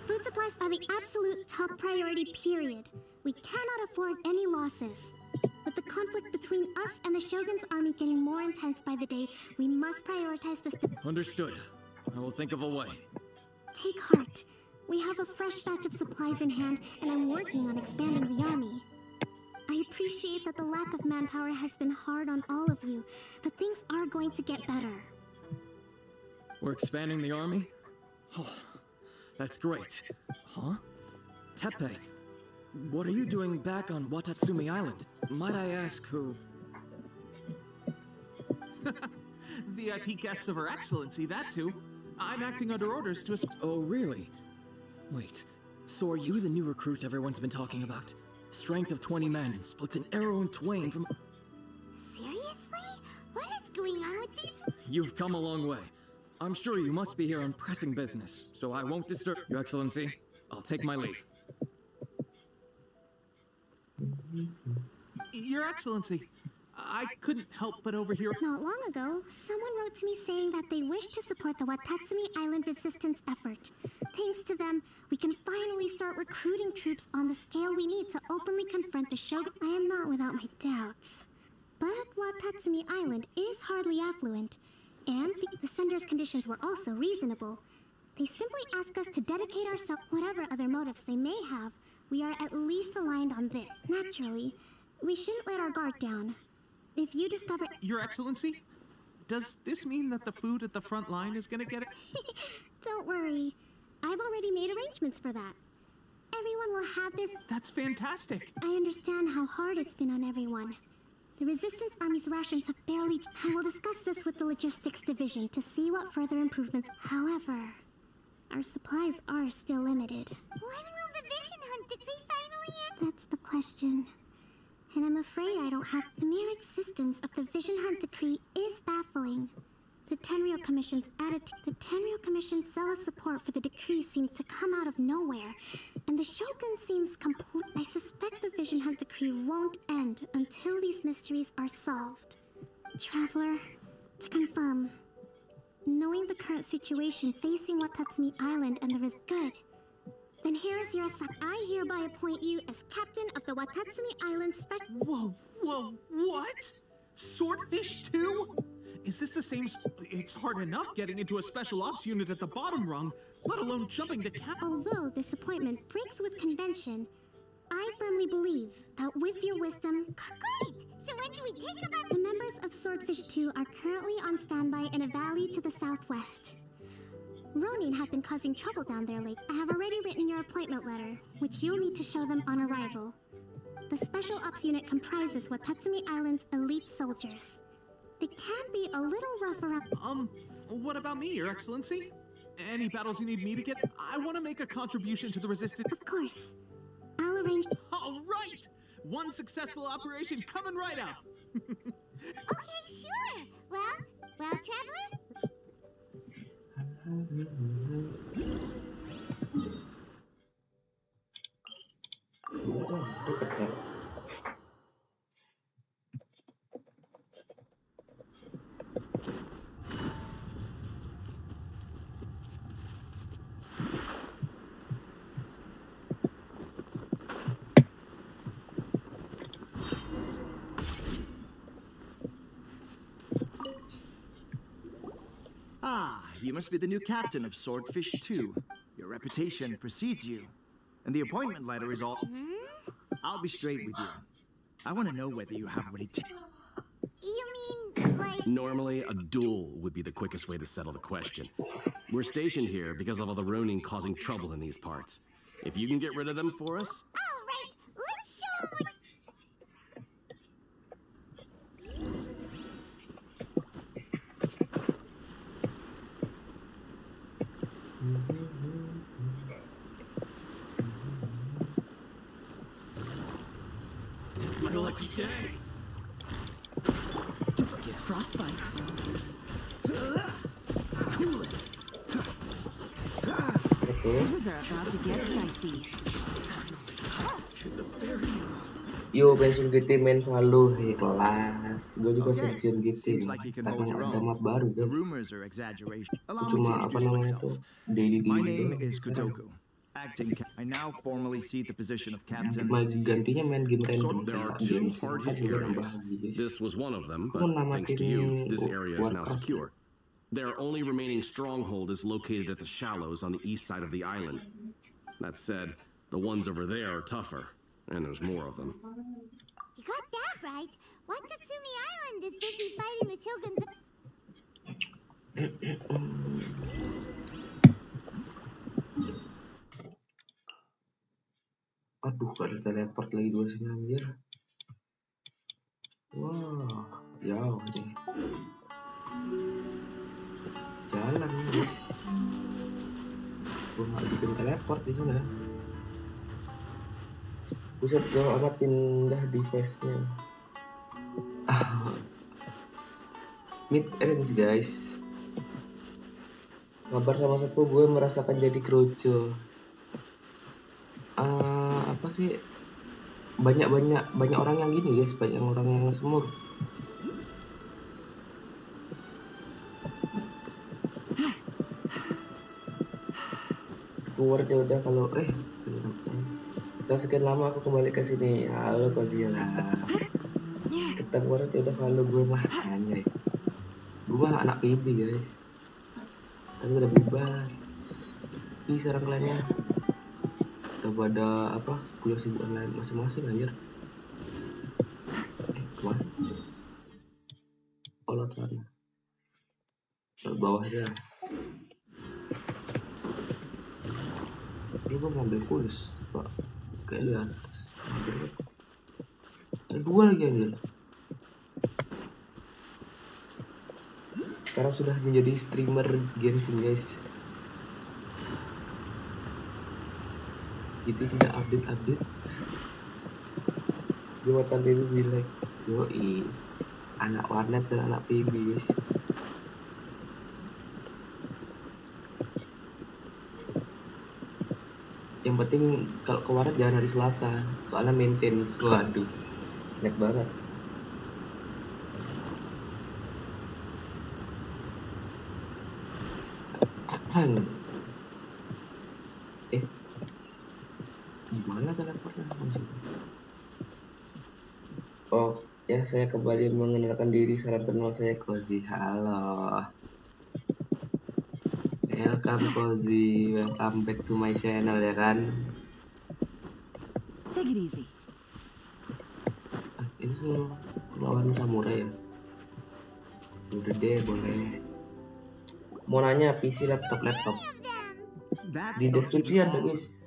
[SPEAKER 2] Food supplies are the absolute top priority, period. We cannot afford any losses. With the conflict between us and the Shogun's army getting more intense by the day, we must prioritize this.
[SPEAKER 10] Understood. I will think of a way.
[SPEAKER 2] Take heart. We have a fresh batch of supplies in hand, and I'm working on expanding the army. I appreciate that the lack of manpower has been hard on all of you, but things are going to get better.
[SPEAKER 10] We're expanding the army? Oh, that's great. Huh? Teppei, what are you doing back on Watatsumi Island? Might I ask who?
[SPEAKER 9] VIP guests of Her Excellency, that's who. I'm acting under orders to...
[SPEAKER 10] Oh, really? Wait, so are you the new recruit everyone's been talking about? Strength of 20 men, splits an arrow in twain from...
[SPEAKER 2] Seriously? What is going on with these...
[SPEAKER 10] You've come a long way. I'm sure you must be here on pressing business, so I won't disturb... Your Excellency, I'll take my leave.
[SPEAKER 9] Your Excellency, I couldn't help but overhear.
[SPEAKER 2] Not long ago, someone wrote to me saying that they wish to support the Watatsumi Island resistance effort. Thanks to them, we can finally start recruiting troops on the scale we need to openly confront the Shogun. I am not without my doubts. But Watatsumi Island is hardly affluent, and the sender's conditions were also reasonable. They simply ask us to dedicate ourselves, whatever other motives they may have. We are at least aligned on this. Naturally, we shouldn't let our guard down. If you discover...
[SPEAKER 9] Your Excellency, does this mean that the food at the front line is gonna get it?
[SPEAKER 2] Don't worry. I've already made arrangements for that. Everyone will have their...
[SPEAKER 9] That's fantastic.
[SPEAKER 2] I understand how hard it's been on everyone. The Resistance Army's rations have barely... I will discuss this with the Logistics Division to see what further improvements... However, our supplies are still limited. When will the Vision Hunt decree finally end? That's the question. And I'm afraid I don't have... The mere existence of the Vision Hunt decree is baffling. The Tenryou Commission's attitude... The Tenryou Commission's zealous support for the decree seemed to come out of nowhere, and the Shogun seems complete... I suspect the Vision Hunt decree won't end until these mysteries are solved. Traveler, to confirm, knowing the current situation facing Watatsumi Island and the good. Then here is your assignment. I hereby appoint you as captain of the Watatsumi Island Spek...
[SPEAKER 9] Whoa, what? Swordfish 2? Is this the same... It's hard enough getting into a special ops unit at the bottom rung, let alone jumping to cap...
[SPEAKER 2] Although this appointment breaks with convention, I firmly believe that with your wisdom... Great! So when do we take up our... The members of Swordfish 2 are currently on standby in a valley to the southwest. Ronin have been causing trouble down there lately. I have already written your appointment letter, which you'll need to show them on arrival. The Special Ops Unit comprises Watatsumi Island's elite soldiers. They can be a little rough around...
[SPEAKER 9] What about me, Your Excellency? Any battles you need me to get? I want to make a contribution to the resistance...
[SPEAKER 2] Of course. I'll arrange...
[SPEAKER 9] All right! One successful operation coming right up!
[SPEAKER 2] Okay, sure! Well, Traveler?
[SPEAKER 7] Ah, you must be the new captain of Swordfish 2. Your reputation precedes you. And the appointment letter is all... I'll be straight with you. I want to know whether you have what it takes.
[SPEAKER 2] You mean, like...
[SPEAKER 16] Normally, a duel would be the quickest way to settle the question. We're stationed here because of all the Ronin causing trouble in these parts. If you can get rid of them for us...
[SPEAKER 2] All right, let's show them what...
[SPEAKER 11] It's my lucky day.
[SPEAKER 3] Don't get frostbite. Cool it. Things are about to get dicey.
[SPEAKER 1] Yo, pensiun GT main selalu kelas. Gue juga pensiun GT nih, karena ada map baru guys. Cuma apa namanya tuh daily
[SPEAKER 7] My name is Kutoku. Acting. I now formally seat the position of captain.
[SPEAKER 1] Gantinya main game random.
[SPEAKER 16] There are two hard-hit areas. This was one of them, but thanks to you, this area is now secure. Their only remaining stronghold is located at the shallows on the east side of the island. That said, the ones over there are tougher, and there's more of them.
[SPEAKER 2] You got that right. Watatsumi Island is busy fighting the Shogun's...
[SPEAKER 1] Aduh, gak ada teleport lagi dua sini anjir. Wah, jauh deh. Jalan guys. Gue gak bikin teleport di sana. Buset, jauh amat pindah device-nya. Mid range guys. Kabar sama sepuh gue merasakan jadi kroco. Apa sih banyak orang yang gini guys, banyak orang yang smurf. Keluar dia udah kalau setelah sekian lama aku kembali ke sini. Halo Kozila. Kita keluar dia udah kalau gue mah anjay. Gue mah anak PB guys. Tapi udah berubah. Ini sekarang kaliannya udah pada apa punya sibukan lain masing-masing anjir. Kemana sih? Oh lewat sana. Ke bawah aja. Ini gue ngambil kulis pak. Kayak di atas anjir. Ada 2 lagi anjir. Sekarang sudah menjadi streamer Genshin guys. Gitu tidak update. Gue matan baby bilang yoi anak warnet dan anak PB guys. Yang penting kalau ke warnet jangan hari Selasa, soalnya maintenance. Waduh, enak banget. Gimana teleportnya? Oh ya, saya kembali mengenalkan diri. Salam kenal, saya Cozy. Halo. Welcome Cozy, welcome back to my channel ya kan.
[SPEAKER 17] Take it easy.
[SPEAKER 1] Ini semua lawan samurai ya. Udah deh boleh. Mau nanya PC laptop. Di deskripsi ada guys.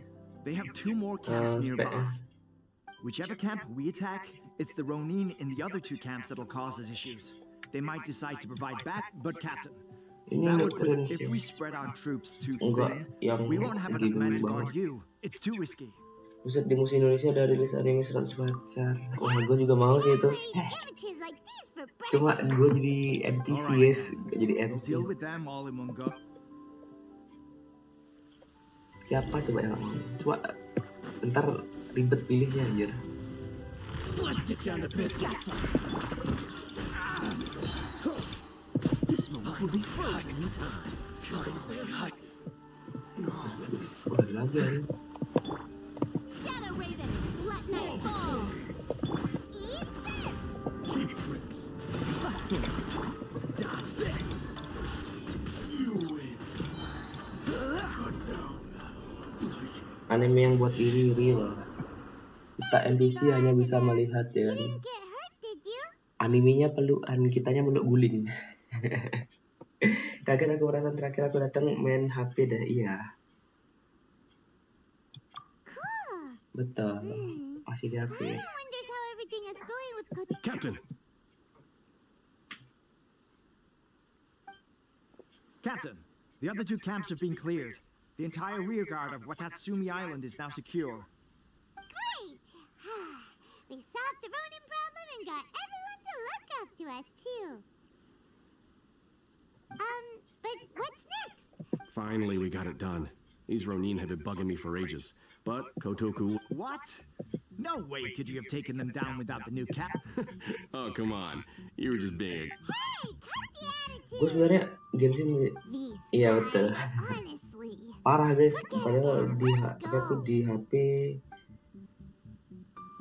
[SPEAKER 7] They have 2 more camps nearby. Whichever camp we attack, it's the Ronin in the other 2 camps that'll cause us issues. They might decide to provide back, but Captain, that would put, if we spread our troops too thin, we won't have enough men to guard you. It's too risky.
[SPEAKER 1] Buset, di musim Indonesia ada rilis anime 100 pacar. Wah, gue juga mau sih itu. Cuma gue jadi NPC guys, gak jadi MC. Siapa coba yang mau? Coba ntar ribet pilihnya anjir.
[SPEAKER 4] Let's get down to business. This moment will be frozen in time.
[SPEAKER 1] Wah, lagi ya.
[SPEAKER 2] Shadow Raven, let night fall. Eat this.
[SPEAKER 4] Itschrisz. Faster. Dodge this. You win.
[SPEAKER 1] Anime yang buat iri loh. Kita NPC hanya bisa melihat ya kan. Animenya pelukan, kitanya meluk guling. Kaget aku merasa terakhir aku datang main HP dah. Iya. Betul. Masih di HP.
[SPEAKER 7] Captain. The other 2 camps have been cleared. The entire rear guard of Watatsumi Island is now secure.
[SPEAKER 2] Great! We solved the Ronin problem and got everyone to look up to us, too. But what's next?
[SPEAKER 16] Finally, we got it done. These Ronin have been bugging me for ages. But Kotoku...
[SPEAKER 7] What? No way could you have taken them down without the new cap.
[SPEAKER 16] Oh, come on. You were just being...
[SPEAKER 2] Hey, cut the attitude!
[SPEAKER 1] Gue sebenarnya Genshin... Iya betul. Parah guys, padahal di HP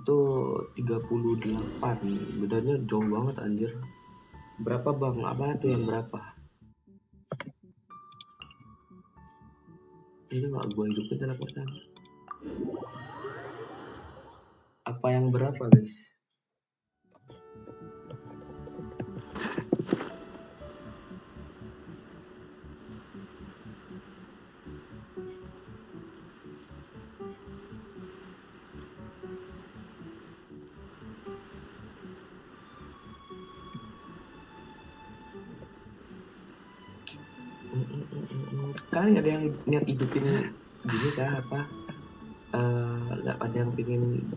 [SPEAKER 1] itu 38. Bedanya jauh banget anjir. Berapa bang? Apa tuh yang berapa? Ini gak gue hidupin teleportnya. Apa yang berapa guys? Kalian nggak ada yang niat hidupin gini kah apa? Nggak ada yang pingin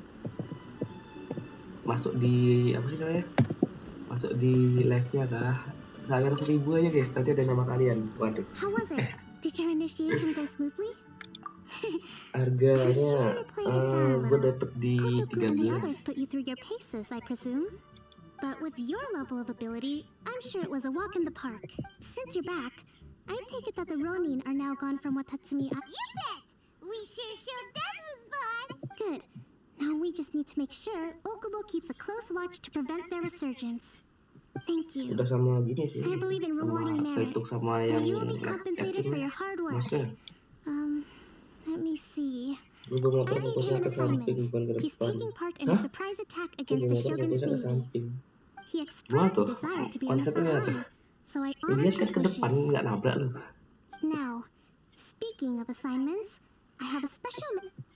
[SPEAKER 1] masuk di apa sih namanya? Masuk di live-nya kah? Saweria 1000 aja guys, tadi ada nama kalian. Waduh.
[SPEAKER 3] How was it? Did your initiation go smoothly?
[SPEAKER 1] Harganya gue dapet di
[SPEAKER 2] Kotoku and the others
[SPEAKER 1] 13.
[SPEAKER 2] put you through your paces, I presume. But with your level of ability, I'm sure it was a walk in the park. Since you're back, I take it that the Ronin are now gone from Watatsumi. You bet! We sure showed them who's boss! Good. Now we just need to make sure Okubo keeps a close watch to prevent their resurgence. Thank you.
[SPEAKER 1] Udah sama gini sih.
[SPEAKER 2] I believe in rewarding merit,
[SPEAKER 1] Kaituk sama
[SPEAKER 2] so
[SPEAKER 1] yang
[SPEAKER 2] you will be compensated for your hard work.
[SPEAKER 1] Masnya.
[SPEAKER 2] Let me see.
[SPEAKER 1] Gue bawa
[SPEAKER 2] I
[SPEAKER 1] motor
[SPEAKER 2] gave him
[SPEAKER 1] fokusnya
[SPEAKER 2] an
[SPEAKER 1] ke samping
[SPEAKER 2] assignment.
[SPEAKER 1] bukan ke
[SPEAKER 2] He's
[SPEAKER 1] depan.
[SPEAKER 2] taking part in a surprise attack against the Shogun's
[SPEAKER 1] Fokusnya ke
[SPEAKER 2] navy.
[SPEAKER 1] samping.
[SPEAKER 2] He
[SPEAKER 1] Gimana
[SPEAKER 2] expressed a
[SPEAKER 1] tuh?
[SPEAKER 2] desire to be on the front
[SPEAKER 1] Konsepnya tuh.
[SPEAKER 2] line, so I
[SPEAKER 1] Ya,
[SPEAKER 2] honored
[SPEAKER 1] lihat kan
[SPEAKER 2] his
[SPEAKER 1] ke depan
[SPEAKER 2] wishes.
[SPEAKER 1] nggak nabrak lu.
[SPEAKER 2] Now, speaking of assignments, I have a special mission?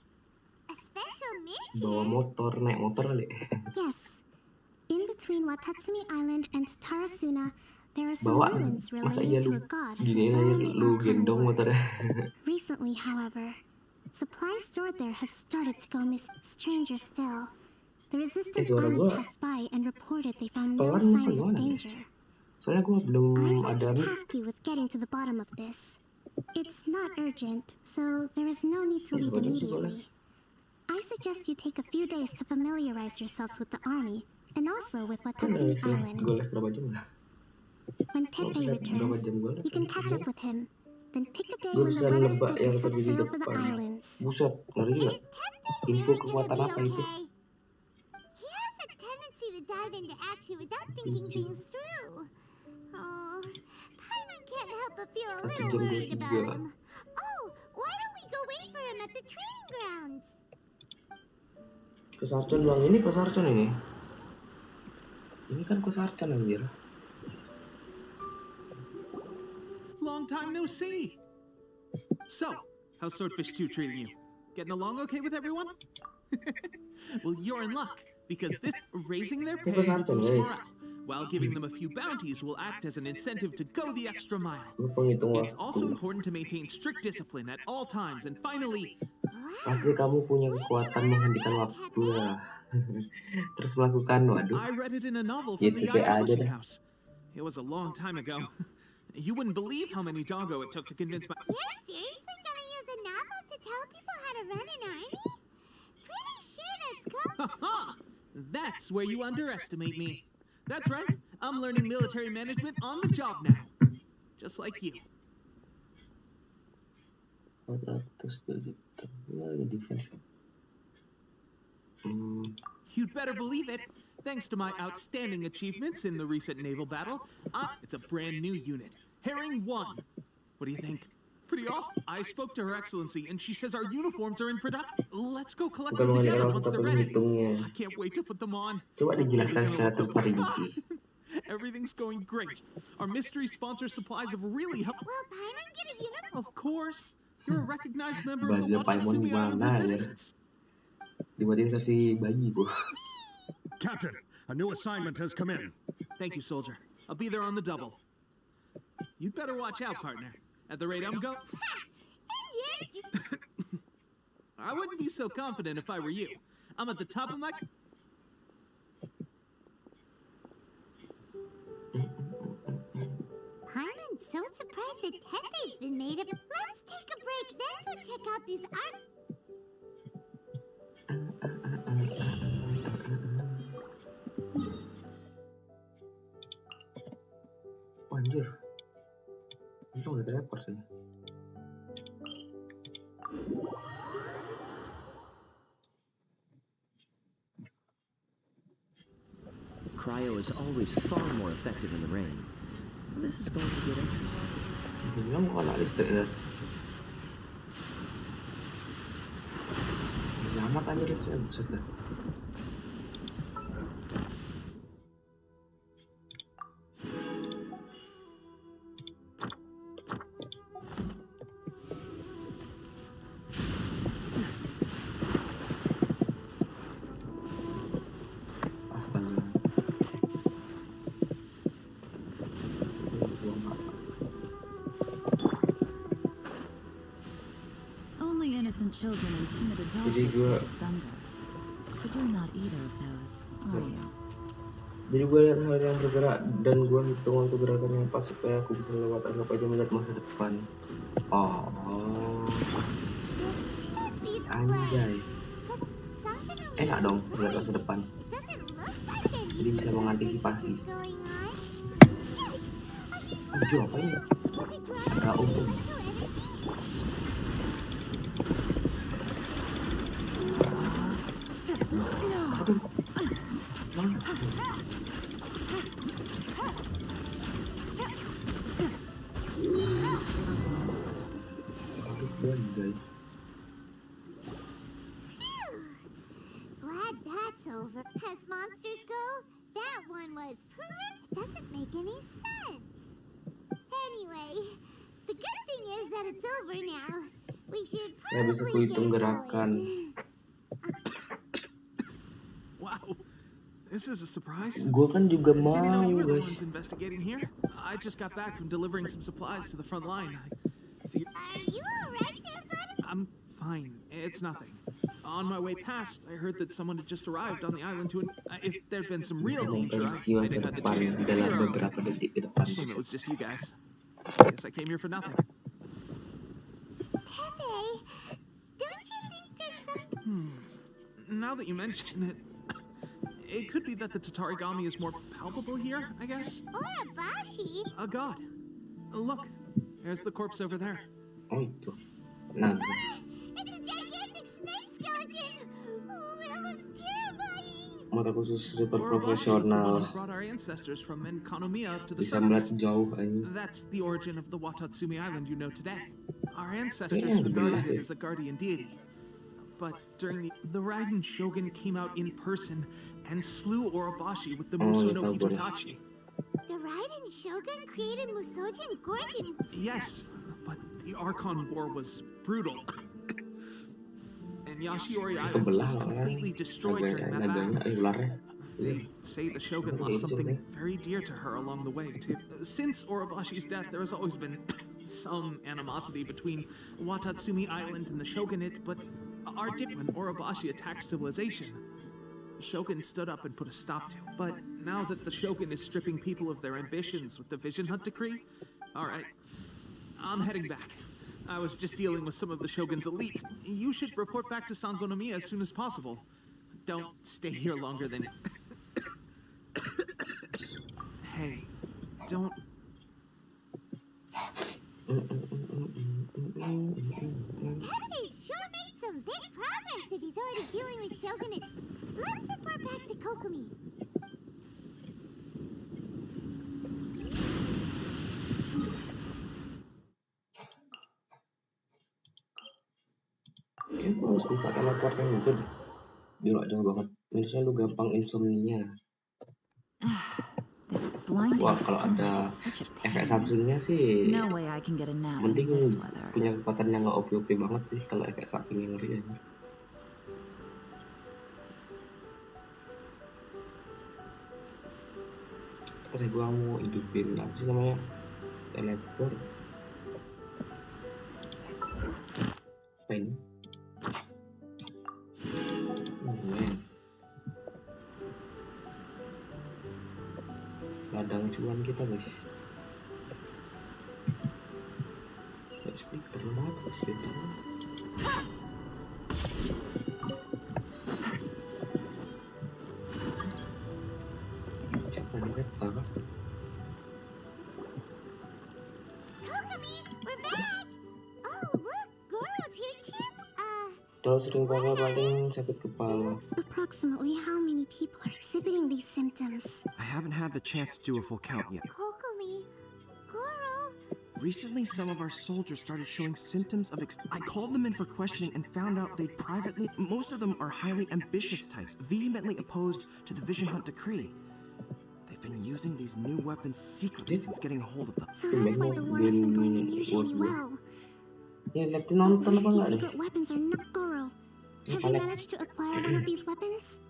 [SPEAKER 1] Bawa motor, naik motor kali.
[SPEAKER 2] Yes. In between Watatsumi Island and Tarasuna, there are some
[SPEAKER 1] Bawa,
[SPEAKER 2] ruins
[SPEAKER 1] masa
[SPEAKER 2] relating
[SPEAKER 1] iya
[SPEAKER 2] to
[SPEAKER 1] lu
[SPEAKER 2] a god
[SPEAKER 1] gini aja
[SPEAKER 2] following the
[SPEAKER 1] lu
[SPEAKER 2] outcome
[SPEAKER 1] gendong
[SPEAKER 2] war.
[SPEAKER 1] motornya.
[SPEAKER 2] Recently, however, supplies stored there have started to go stranger still. The resistance
[SPEAKER 1] suara
[SPEAKER 2] army
[SPEAKER 1] gua
[SPEAKER 2] passed by and reported they found no
[SPEAKER 1] pelan apa
[SPEAKER 2] signs of
[SPEAKER 1] gimana,
[SPEAKER 2] danger.
[SPEAKER 1] guys? Soalnya gue belum
[SPEAKER 2] I'd like
[SPEAKER 1] ada
[SPEAKER 2] to
[SPEAKER 1] mic.
[SPEAKER 2] task you with getting to the bottom of this. It's not urgent, so there is no need to leave
[SPEAKER 1] Boleh sih, boleh.
[SPEAKER 2] immediately. I suggest you take a few days to familiarize yourselves with the army, and also with
[SPEAKER 1] Kan
[SPEAKER 2] Watatsumi
[SPEAKER 1] sih,
[SPEAKER 2] Island.
[SPEAKER 1] gue les berapa jam lah?
[SPEAKER 2] When
[SPEAKER 1] Gue
[SPEAKER 2] Teppei
[SPEAKER 1] bisa lihat berapa
[SPEAKER 2] returns,
[SPEAKER 1] jam gue les.
[SPEAKER 2] you can catch up with him. Then pick a day
[SPEAKER 1] Gue
[SPEAKER 2] when
[SPEAKER 1] bisa
[SPEAKER 2] the weather is
[SPEAKER 1] nebak
[SPEAKER 2] good to
[SPEAKER 1] yang
[SPEAKER 2] set
[SPEAKER 1] terjadi di
[SPEAKER 2] sail for the
[SPEAKER 1] depan.
[SPEAKER 2] islands.
[SPEAKER 1] Buset, ngeri gak? Info kekuatan apa itu?
[SPEAKER 2] He has a tendency to dive into action without thinking things through. Oh, Paimon can't help but feel a little
[SPEAKER 1] Jam
[SPEAKER 2] worried
[SPEAKER 1] 23.
[SPEAKER 2] about him. Oh, why don't we go wait for him at the training grounds?
[SPEAKER 1] Kosarcon doang ini, Kosarcon ini. Ini kan Kosarcon anjir.
[SPEAKER 9] Long time no see. So, how's Swordfish 2 treating you? Getting along okay with everyone? Well, you're in luck, because this raising their pay will boost morale, while giving them a few bounties will act as an incentive to go the extra mile. It's also important to maintain strict discipline at all times, and finally...
[SPEAKER 1] Pasti kamu punya kekuatan menghentikan waktu ya. Terus melakukan, waduh.
[SPEAKER 9] I read it in a novel
[SPEAKER 1] Ya
[SPEAKER 9] from the
[SPEAKER 1] TP
[SPEAKER 9] Alight
[SPEAKER 1] aja
[SPEAKER 9] Motion
[SPEAKER 1] deh.
[SPEAKER 9] house. It was a long time ago. You wouldn't believe how many doggo it took to convince my...
[SPEAKER 2] You're seriously gonna use a novel to tell people how to run an army? Pretty sure that's
[SPEAKER 9] Ha! That's where you underestimate me. That's right. I'm learning military management on the job now. Just like you.
[SPEAKER 1] 407 defense.
[SPEAKER 9] You'd better believe it. Thanks to my outstanding achievements in the recent naval battle, it's a brand new unit. Herring 1. What do you think? Pretty awesome. I spoke to Her Excellency, and she says our uniforms are in production. Let's go collect them
[SPEAKER 1] Bukan
[SPEAKER 9] together
[SPEAKER 1] mengenai
[SPEAKER 9] once
[SPEAKER 1] kita
[SPEAKER 9] they're ready.
[SPEAKER 1] berhitungnya.
[SPEAKER 9] I can't wait to put them on.
[SPEAKER 1] Coba dijelaskan secara terperinci.
[SPEAKER 9] Everything's going great. Our mystery sponsor supplies have really helped.
[SPEAKER 2] Will Paimon get a uniform?
[SPEAKER 9] Of course. You're a recognized member of the
[SPEAKER 1] Bahasa Paimon
[SPEAKER 9] Watatsumi Island
[SPEAKER 1] gimana ya?
[SPEAKER 9] Resistance.
[SPEAKER 1] Dibuatin versi bayi, Bu.
[SPEAKER 4] Captain, a new assignment has come in.
[SPEAKER 9] Thank you, soldier. I'll be there on the double. You'd better watch out, partner. At the rate I'm going... I wouldn't be so confident if I were you. I'm at the top of my...
[SPEAKER 2] Paimon's so surprised that Teppei's been made up. Let's take a break, then go check out this art.
[SPEAKER 1] Anjir. Untung ada teleport sih.
[SPEAKER 12] Cryo is always far more effective in the rain. This is going to get interesting.
[SPEAKER 1] Dia mau kena listrik ya. Lama anjir listriknya, buset dah. Astaga.
[SPEAKER 3] Only innocent children and timid adults
[SPEAKER 1] Jadi
[SPEAKER 3] are
[SPEAKER 1] gua-
[SPEAKER 3] scared of thunder. But you're not either of those, are you?
[SPEAKER 1] Jadi gue lihat hal yang bergerak dan gue hitung waktu gerakannya pas supaya aku bisa lewat, anggap aja melihat masa depan. Oh. Anjay. Enak dong buat masa depan. Jadi bisa mengantisipasi. Unduh apa ini? Ada Untuk.
[SPEAKER 2] Glad that's over. As monsters go, that one was doesn't make any sense. Anyway, the good thing is that it's over now. We should
[SPEAKER 1] bisa
[SPEAKER 2] probably
[SPEAKER 1] kuhitung
[SPEAKER 2] get
[SPEAKER 1] gerakan.
[SPEAKER 9] Wow, this is a surprise.
[SPEAKER 1] Gua kan juga
[SPEAKER 9] Didn't know
[SPEAKER 1] mau,
[SPEAKER 9] you were the
[SPEAKER 1] guys.
[SPEAKER 9] ones investigating here. I just got back from delivering some supplies to the front line.
[SPEAKER 2] Are you alright there, buddy?
[SPEAKER 9] I'm fine. It's nothing. On my way past, I heard that someone had just arrived on the island to. If the'd been some
[SPEAKER 1] Bisa
[SPEAKER 9] real danger,
[SPEAKER 1] memprediksi
[SPEAKER 9] I'd
[SPEAKER 1] masa
[SPEAKER 9] have had the
[SPEAKER 1] depan
[SPEAKER 9] chance to be the
[SPEAKER 1] dalam
[SPEAKER 9] hero.
[SPEAKER 1] beberapa detik ke depan.
[SPEAKER 9] Shame it was just you guys. Guess I came here for nothing.
[SPEAKER 2] Pepe, don't you think there's some...
[SPEAKER 9] Now that you mention it, it could be that the Tatarigami is more palpable here, I guess.
[SPEAKER 2] Or a bashi?
[SPEAKER 9] A god. Look, there's the corpse over there.
[SPEAKER 1] Oh itu. Nah,
[SPEAKER 2] It's a gigantic snake skeleton! Oh, it looks terrifying!
[SPEAKER 1] mata khusus super
[SPEAKER 9] Orobashi is the one
[SPEAKER 1] profesional.
[SPEAKER 9] who brought our ancestors from Enkanomiya to the
[SPEAKER 1] Bisa melihat
[SPEAKER 9] surface.
[SPEAKER 1] jauh anjing.
[SPEAKER 9] That's the origin of the Watatsumi Island you know today. Our ancestors
[SPEAKER 1] Yeah,
[SPEAKER 9] regarded
[SPEAKER 1] yeah.
[SPEAKER 9] it as a guardian deity. But during the Raiden Shogun came out in person and slew Orobashi with the
[SPEAKER 1] Oh,
[SPEAKER 9] Muso
[SPEAKER 1] iya,
[SPEAKER 9] no
[SPEAKER 1] tahu gue.
[SPEAKER 9] Itotachi.
[SPEAKER 2] The Raiden Shogun created Musojin Gorjin.
[SPEAKER 9] Yes, but the Archon War was brutal. And Yashiori Island
[SPEAKER 1] Kebelah
[SPEAKER 9] was
[SPEAKER 1] kan.
[SPEAKER 9] completely destroyed during that
[SPEAKER 1] Naganya,
[SPEAKER 9] battle.
[SPEAKER 1] ularnya.
[SPEAKER 9] They say the Shogun lost something very dear to her along the way, too. Since Orobashi's death, there has always been some animosity between Watatsumi Island and the Shogunate, but our dip when Orobashi attacked civilization, the Shogun stood up and put a stop to. But now that the Shogun is stripping people of their ambitions with the Vision Hunt decree, alright, I'm heading back. I was just dealing with some of the Shogun's elites. You should report back to Sangonomiya as soon as possible. Don't stay here longer than... Hey, don't...
[SPEAKER 2] Pepe's sure made some big progress if he's already dealing with Shogunate. Let's report back to Kokomi.
[SPEAKER 1] Kayaknya gue harus buka teleportnya itu deh. Biar gak jauh banget. Biasanya lu gampang insomnia. Wah, kalau ada efek sampingnya sih
[SPEAKER 3] No way I can get a nap in
[SPEAKER 1] mending
[SPEAKER 3] this weather.
[SPEAKER 1] punya kekuatan yang gak OP-OP banget sih kalau efek sampingnya ngeri aja. Terus gua mau hidupin apa sih namanya, teleport. Apa ini? Men. Ladang cuan kita guys. Kayak splitter banget, splitter. Siapa nih kata kah?
[SPEAKER 2] Kokomi, we're back! Oh, look, Goro's here too.
[SPEAKER 1] Terus sering bakal paling sakit kepala.
[SPEAKER 2] Approximately how many people are exhibiting these symptoms?
[SPEAKER 7] I haven't had the chance to do a full count yet.
[SPEAKER 2] Kokomi, Goro.
[SPEAKER 7] Recently, some of our soldiers started showing symptoms of I called them in for questioning and found out they'd privately... Most of them are highly ambitious types, vehemently opposed to the Vision Hunt decree. They've been using these new weapons secretly since getting a hold of them.
[SPEAKER 2] So that's why the war has been going unusually well.
[SPEAKER 1] Ya, lihat nonton apa enggak deh?
[SPEAKER 2] Secret weapons are not Goro. Have you managed to acquire one of these weapons?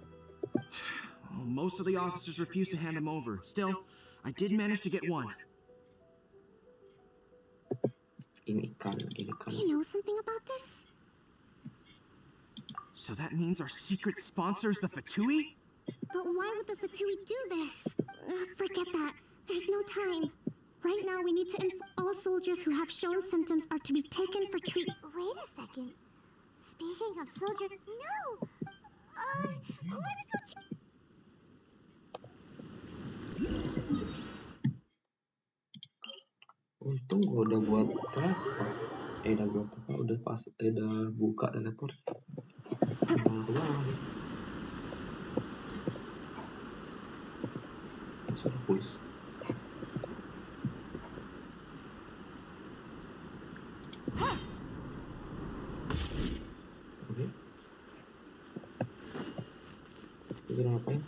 [SPEAKER 7] Oh, most of the officers refused to hand them over. Still, I did manage to get one.
[SPEAKER 1] Ini kan.
[SPEAKER 2] Do you know something about this?
[SPEAKER 7] So that means our secret sponsor is the Fatui?
[SPEAKER 2] But why would the Fatui do this? Forget that. There's no time. Right now, we need to inform all soldiers who have shown symptoms are to be taken for treatment. Wait a second. Speaking of soldier, no. Let's go.
[SPEAKER 1] Untung gua udah buat teleport. Udah buat apa? Udah pas, udah buka teleport. Nah, ke bawah nih. Suara puls. Oke. Segera ngapain?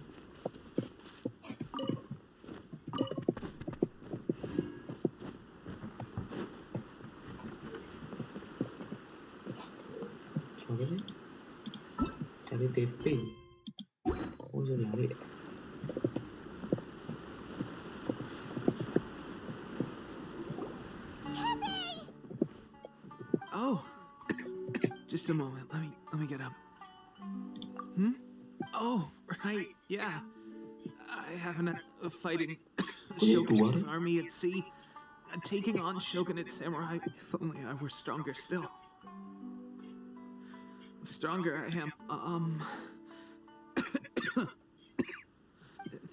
[SPEAKER 1] Coba nih. Cari TP. Oh, bisa lari.
[SPEAKER 9] Oh, just a moment. Let me get up. Oh, right. Yeah, I have a fighting Shogun's army at sea, taking on Shogunate samurai. If only I were stronger still. The stronger I am,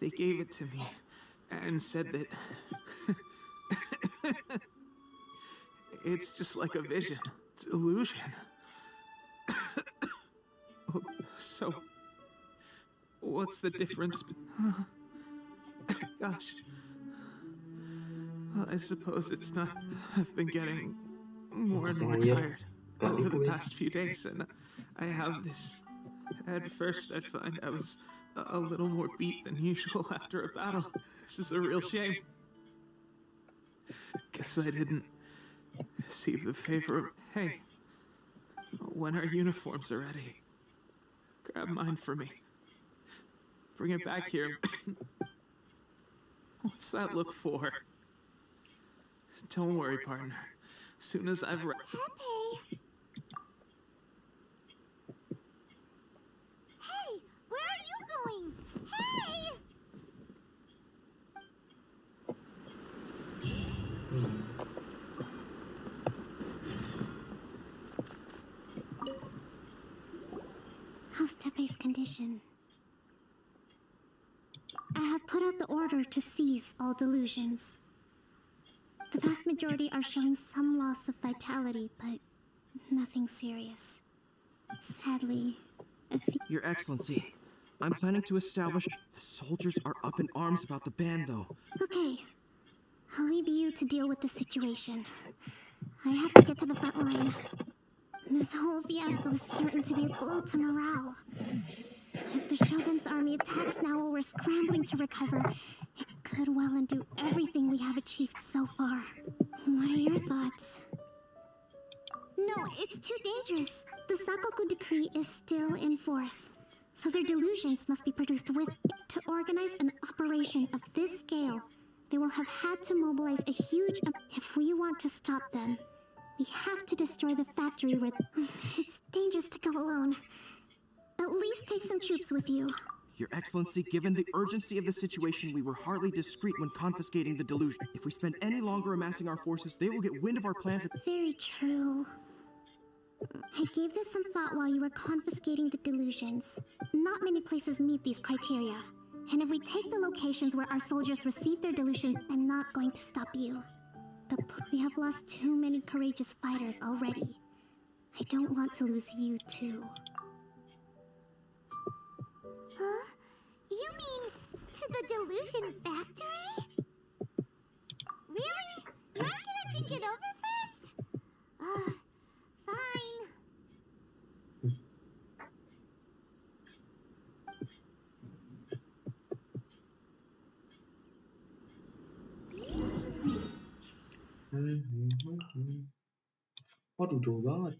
[SPEAKER 9] they gave it to me and said that it's just like a vision. It's illusion. So, what's the difference? Gosh. Well, I suppose it's not. I've been getting more and more tired over the past few days, and I have this. At first, I'd find I was a little more beat than usual after a battle. This is a real shame. Guess I didn't receive the favor. Hey, when our uniforms are ready, grab mine for me. Bring it back here. What's that look for? Don't worry, partner. As soon as I've
[SPEAKER 2] Pepe! Hey! Where are you going? Hey!
[SPEAKER 3] How's Tepe's condition? I have put out the order to seize all delusions. The vast majority are showing some loss of vitality, but nothing serious. Sadly,
[SPEAKER 7] Your Excellency, I'm planning to establish... The soldiers are up in arms about the ban, though.
[SPEAKER 3] Okay, I'll leave you to deal with the situation. I have to get to the front line. This whole fiasco is certain to be a blow to morale. If the Shogun's army attacks now while we're scrambling to recover, it could well undo everything we have achieved so far. What are your thoughts? No, it's too dangerous. The Sakoku decree is still in force, so their delusions must be produced with... To organize an operation of this scale, they will have had to mobilize a huge... If we want to stop them, we have to destroy the factory where... It's dangerous to go alone. At least take some troops with you.
[SPEAKER 7] Your Excellency, given the urgency of the situation, we were hardly discreet when confiscating the delusion. If we spend any longer amassing our forces, they will get wind of our plans.
[SPEAKER 3] Very true. I gave this some thought while you were confiscating the delusions. Not many places meet these criteria. And if we take the locations where our soldiers receive their delusions, I'm not going to stop you. But we have lost too many courageous fighters already. I don't want to lose you too.
[SPEAKER 2] Huh? You mean to the delusion factory? Really? You're not gonna think it over first? Fine.
[SPEAKER 1] Waduh, jauh banget.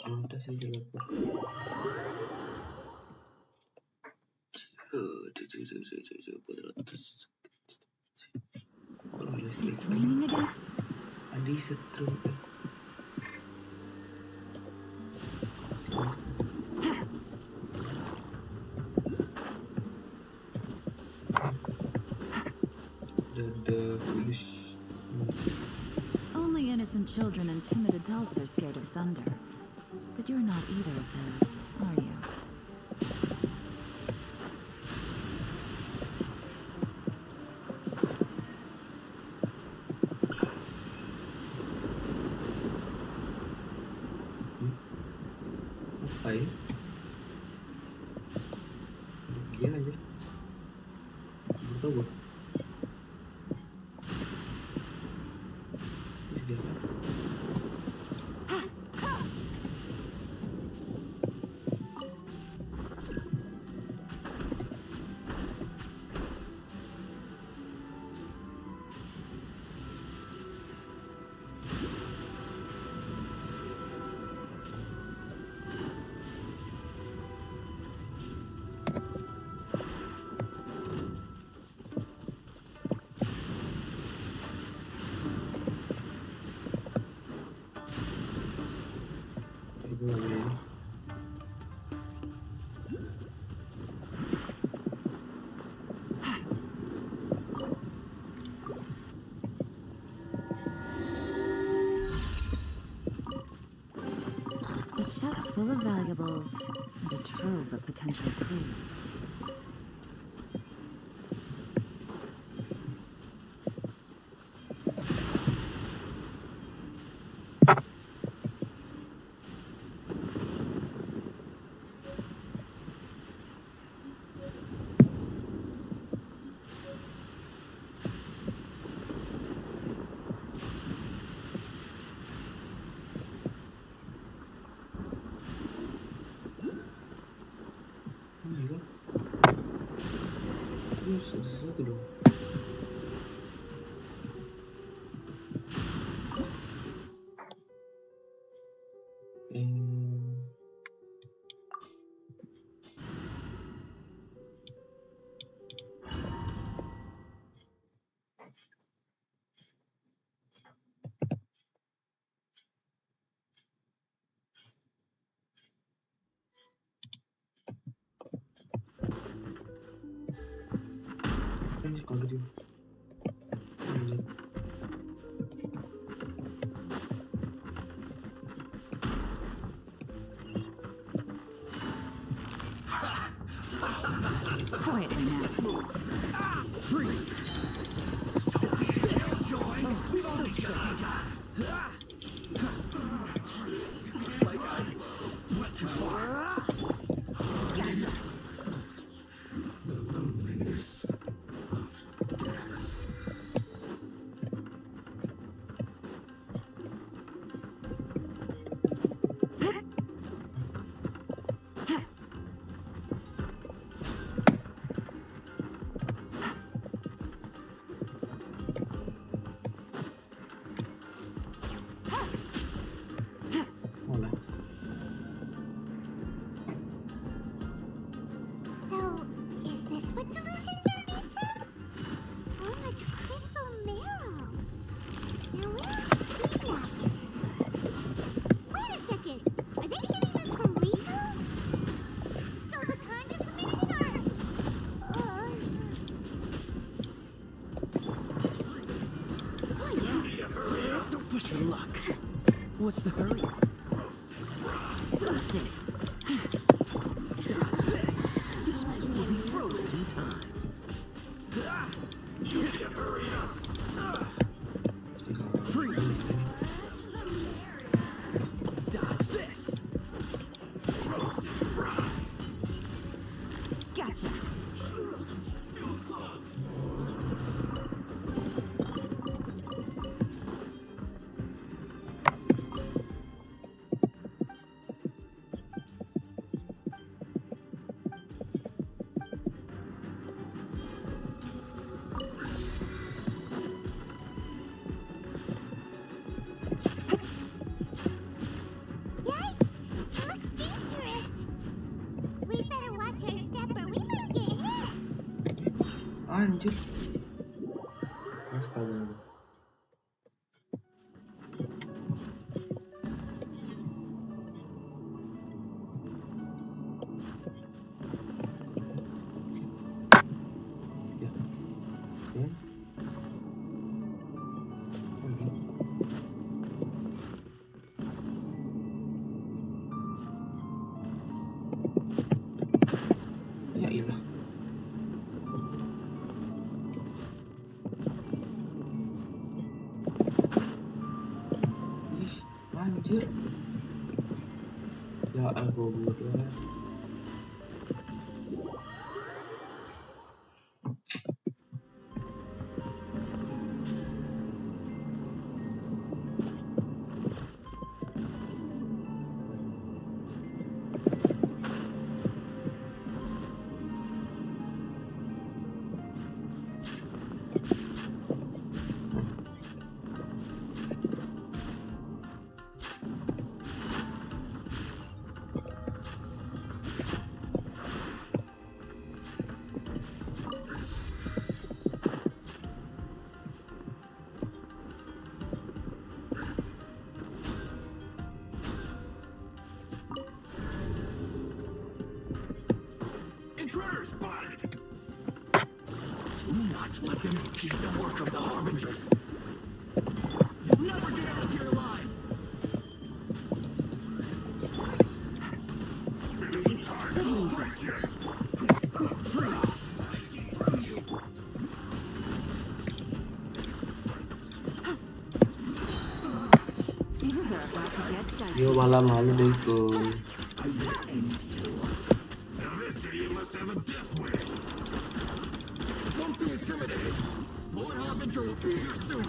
[SPEAKER 1] Ada sih teleport. Kalau listrik ada setrum.
[SPEAKER 3] Only Only innocent children and timid adults are scared of thunder. But you're not either of those, are you?
[SPEAKER 1] Ngapain? Gila aja. Betul gua.
[SPEAKER 3] A chest full of valuables and a trove of potential clues. Sesuatu dong. Kaget juga. Quietly now.
[SPEAKER 4] Freeze! Joy! We've only got... Looks like I went too far.
[SPEAKER 3] Gotcha.
[SPEAKER 4] The loneliness of death.
[SPEAKER 2] So, is this what delusions are made from? So much crystal marrow. Now where are the sea Wait a second. Are they getting this from retail? So the Conjure Commission
[SPEAKER 7] Don't push your luck. What's the hurry?
[SPEAKER 3] Busted.
[SPEAKER 7] Dodge this. This man will be frozen in time.
[SPEAKER 4] You need to hurry up.
[SPEAKER 7] Freeze. Dodge this.
[SPEAKER 3] Gotcha.
[SPEAKER 2] Yikes! It looks dangerous. We better watch our step or we might get hit.
[SPEAKER 1] Anjir. Astaga. Ya. Oke. Oke. yuk. Ya ampun lah.
[SPEAKER 4] Intruder spotted! Do not let them impede the work of the Harbingers. You'll never get out of here alive! It isn't time to move right here. Freeze! I see through you.
[SPEAKER 1] Yo malam halo deko.
[SPEAKER 4] I will end you. Now this city must have a death wish. Don't be intimidated. Lord Harbinger will be here soon.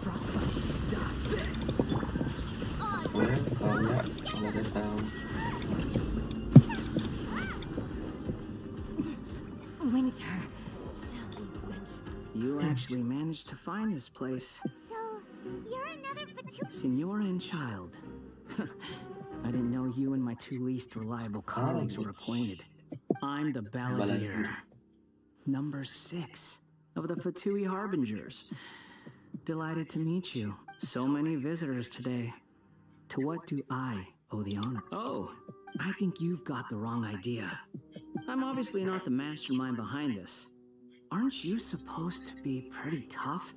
[SPEAKER 4] Frostbite, dodge this.
[SPEAKER 1] Kayak selamat datang.
[SPEAKER 3] Winter.
[SPEAKER 10] You actually managed to find this place.
[SPEAKER 2] So, you're another Fatu-
[SPEAKER 10] Senora and child. I didn't know you and my two least reliable colleagues were acquainted. I'm the Balladeer. Number 6 of the Fatui Harbingers. Delighted to meet you. So many visitors today. To what do I owe the honor? Oh, I think you've got the wrong idea. I'm obviously not the mastermind behind this. Aren't you supposed to be pretty tough?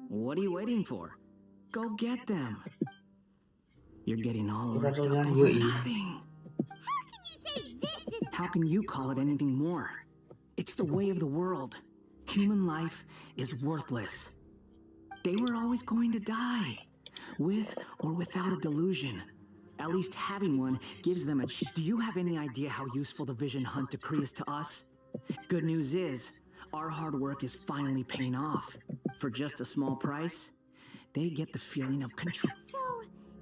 [SPEAKER 10] What are you waiting for? Go get them. You're getting all worked up over nothing. How can you call it anything more? It's the way of the world. Human life is worthless. They were always going to die, with or without a delusion. At least having one gives them a chance. Do you have any idea how useful the vision hunt decree is to us? Good news is, our hard work is finally paying off. For just a small price, they get the feeling of control.
[SPEAKER 2] So,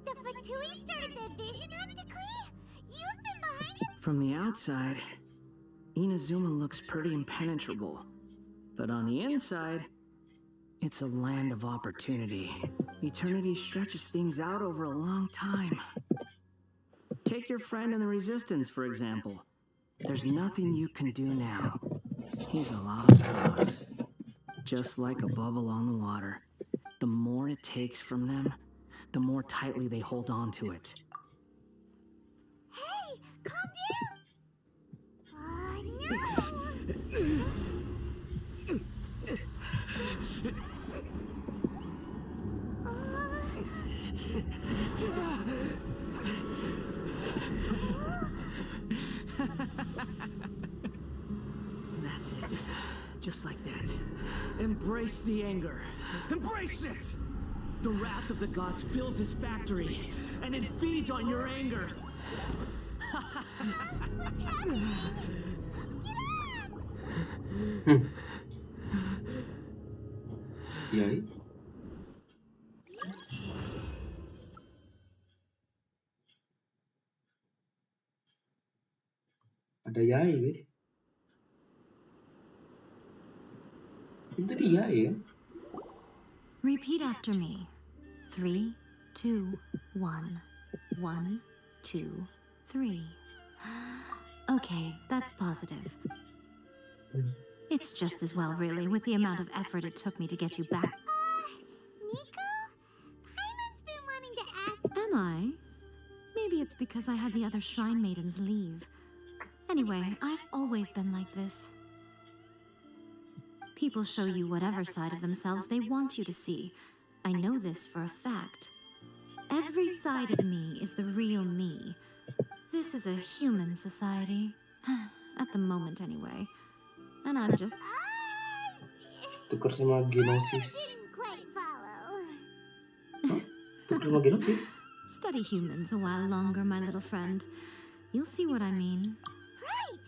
[SPEAKER 2] the Fatui started the Vision Hunt decree? You've been behind it?
[SPEAKER 10] From the outside, Inazuma looks pretty impenetrable. But on the inside, it's a land of opportunity. Eternity stretches things out over a long time. Take your friend in the Resistance, for example. There's nothing you can do now. He's a lost cause. Just like a bubble on the water. The more it takes from them, the more tightly they hold on to it.
[SPEAKER 2] Hey, calm down! No!
[SPEAKER 10] That's it. Just like that. Embrace the anger. Embrace it! The wrath of the gods fills this factory, and it feeds on your anger.
[SPEAKER 1] Yai? Ada Yai, guys. Itu dia ya.
[SPEAKER 3] Repeat after me. 3, 2, 1. 1, 2, 3. Okay, that's positive. It's just as well, really, with the amount of effort it took me to get you back.
[SPEAKER 2] Nico? Paimon's been wanting to ask.
[SPEAKER 3] Am I? Maybe it's because I had the other shrine maidens leave. Anyway, I've always been like this. People show you whatever side of themselves they want you to see. I know this for a fact. Every side of me is the real me. This is a human society. At the moment, anyway. And I'm just...
[SPEAKER 1] Tukar sama Genosis.
[SPEAKER 2] Didn't quite follow.
[SPEAKER 1] Untuk rumah genosis.
[SPEAKER 3] Study humans a while longer, my little friend. You'll see what I mean.
[SPEAKER 2] Right!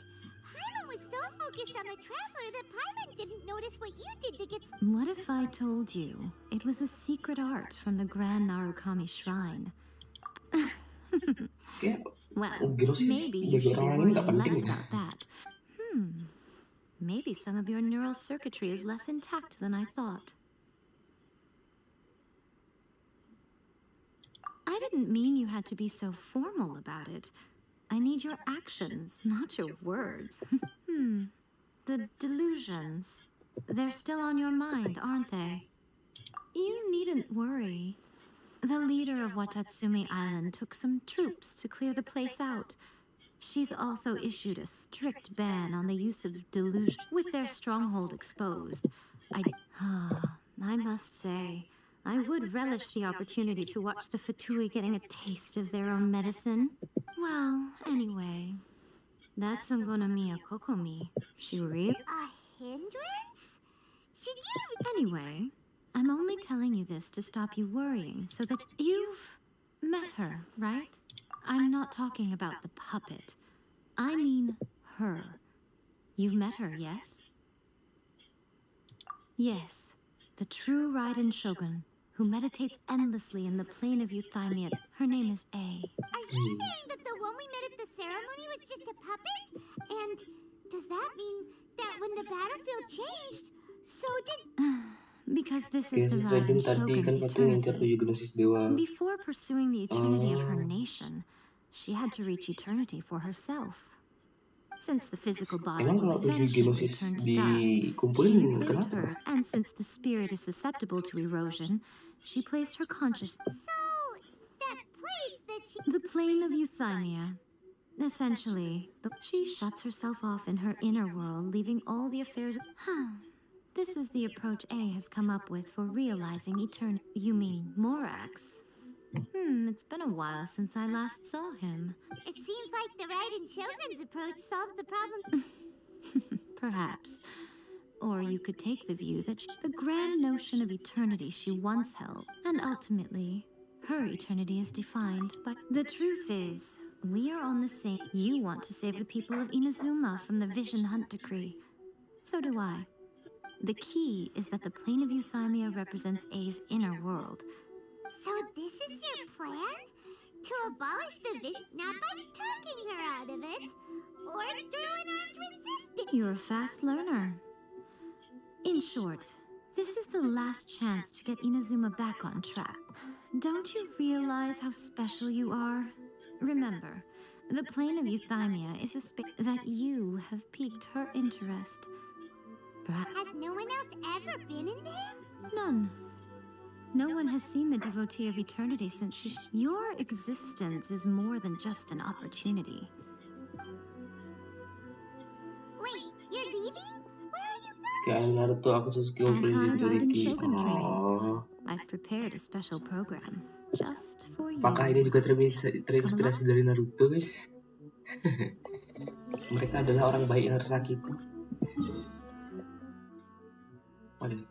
[SPEAKER 2] Paimon was so focused on the traveler that Paimon didn't notice what you did to get...
[SPEAKER 3] What if I told you it was a secret art from the Grand Narukami Shrine? Well, maybe you should be worrying less about that. Maybe some of your neural circuitry is less intact than I thought. I didn't mean you had to be so formal about it. I need your actions, not your words. The delusions. They're still on your mind, aren't they? You needn't worry. The leader of Watatsumi Island took some troops to clear the place out. She's also issued a strict ban on the use of delusion with their stronghold exposed. I must say, I would relish the opportunity to watch the Fatui getting a taste of their own medicine. Well, anyway, that's Ungonomiya Kokomi. She really...
[SPEAKER 2] A hindrance? Should you...
[SPEAKER 3] Anyway, I'm only telling you this to stop you worrying so that you've met her, right? I'm not talking about the puppet. I mean her. You've met her, yes? Yes, the true Raiden Shogun, who meditates endlessly in the plain of Euthymia. Her name is A.
[SPEAKER 2] Are you saying that the one we met at the ceremony was just a puppet? And does that mean that when the battlefield changed, so did...
[SPEAKER 3] Because this is the Raiden Shogun's eternity. Before pursuing the eternity of her nation, she had to reach eternity for herself. Since the physical body will eventually return to dust, she replaced her, and since the spirit is susceptible to erosion, she placed her consciousness...
[SPEAKER 2] So, that place that she...
[SPEAKER 3] The plane of Euthymia. Essentially, she shuts herself off in her inner world, leaving all the affairs... This is the approach A has come up with for realizing eternity. You mean Morax? It's been a while since I last saw him.
[SPEAKER 2] It seems like the Raiden Shogun's approach solves the problem.
[SPEAKER 3] Perhaps. Or you could take the view that the grand notion of eternity she once held, and ultimately, her eternity is defined by... The truth is, we are on the same... You want to save the people of Inazuma from the Vision Hunt Decree. So do I. The key is that the plane of Euthymia represents A's inner world.
[SPEAKER 2] So this is your plan? To abolish the not by talking her out of it, or through an armed resistance?
[SPEAKER 3] You're a fast learner. In short, this is the last chance to get Inazuma back on track. Don't you realize how special you are? Remember, the plane of Euthymia is a space that you have piqued her interest. Perhaps...
[SPEAKER 2] Has no one else ever been in there?
[SPEAKER 3] None. No one has seen the devotee of eternity since she... Your existence is more than just an opportunity.
[SPEAKER 2] Wait, you're leaving? Where are you going?
[SPEAKER 1] Naruto aku skill
[SPEAKER 3] Anti-Raiden Shogun training. I've prepared a special program just for you.
[SPEAKER 1] Apakah ini juga terinspirasi dari Naruto, guys? Mereka adalah orang baik yang tersakiti. Waduh.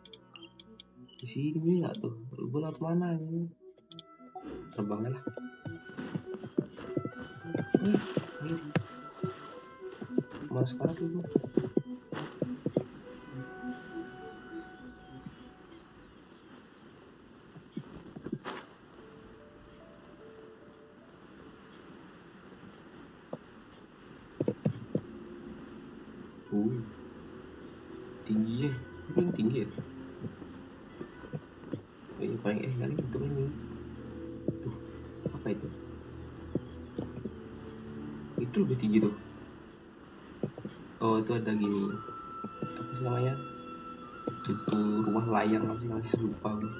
[SPEAKER 1] Di sini nggak tuh? Gue lewat mana ini? Terbang lah. Mana sekarang tuh gue? Tinggi ya? Ini tinggi ya? Ini paling kali untuk ini. Tuh, apa itu? Itu lebih tinggi tuh. Oh, itu ada gini. Apa sih namanya? Itu rumah layang apa sih namanya? Lupa gue.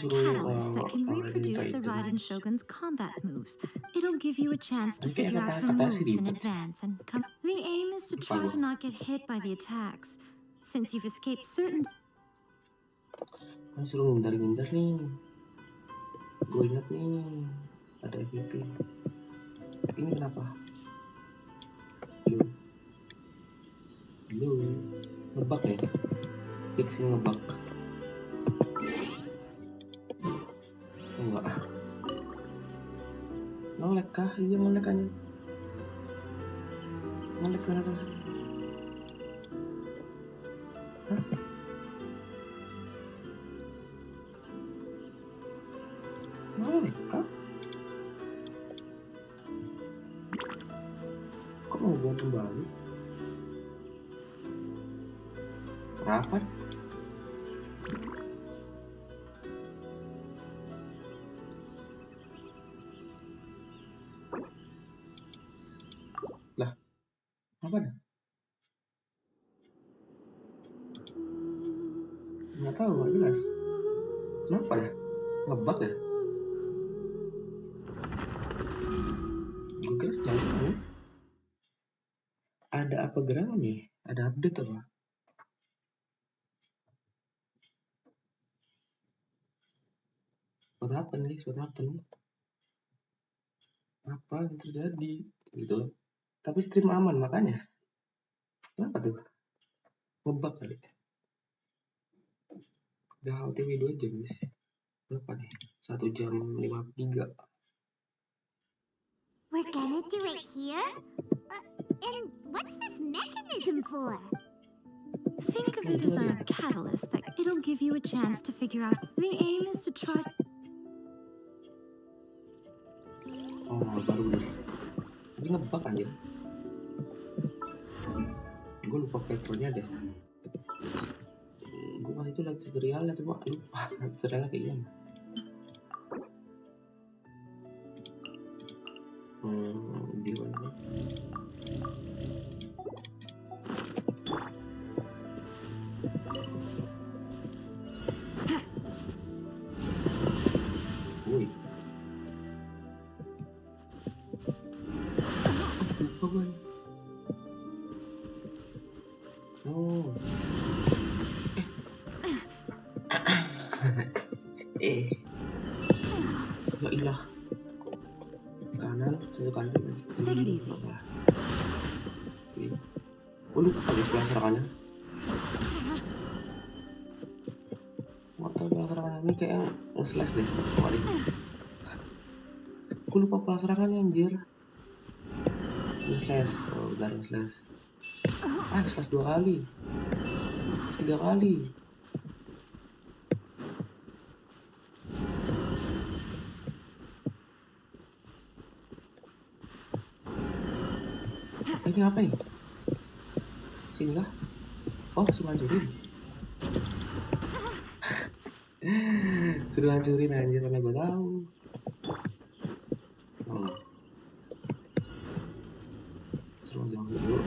[SPEAKER 3] a catalyst that can reproduce the Raiden Shogun's combat moves. It'll give you a chance to figure out her moves in advance and come. The aim is to try to not get hit by the attacks, since you've escaped certain.
[SPEAKER 1] Kan suruh ngindar-ngindar nih. Gue inget nih, ada FPP. Ini kenapa? Lu ngebug ya? Fixing ngebug. Enggak. Ngelek kah? Iya ngelek aja. Ngelek kenapa? Hah? Ngelek kah? Kok mau buat kembali? Rapat? Lah, apa dah? Nggak tahu, nggak jelas. Kenapa dah? Ngebug ya? Gue kira jauh. Ada apa gerangan nih? Ada update apa? What happened nih? What happened? Apa yang terjadi? Gitu. Tapi stream aman makanya. Kenapa tuh? Ngebug kali. Udah OTW 2 jam guys. Berapa nih? 1 jam 53.
[SPEAKER 2] We're gonna do it here? And what's this mechanism for?
[SPEAKER 3] Think of it as a catalyst that it'll give you a chance to figure out. The aim is to try.
[SPEAKER 1] Oh, baru deh. Ini ngebug anjir. Gue lupa patternnya deh. Gue pas itu lihat tutorialnya coba lupa tutorialnya kayak gimana. Di mana? Woi. Lupa gue. Oh. Ya ilah. Kanan, satu kali guys.
[SPEAKER 3] Take it easy.
[SPEAKER 1] Oke. Oh lupa habis sebelah serangannya. Motor sebelah serangannya ini kayak nge-slash deh kemarin. Gue lupa pola serangannya anjir. Nge-slash, oh benar nge-slash. Nge-slash 2 kali. Nge-slash 3 kali. Ini apa nih? Sini kah? Oh, suruh hancurin. Suruh hancurin anjir, mana gue tahu. Oh. Suruh jauh dulu.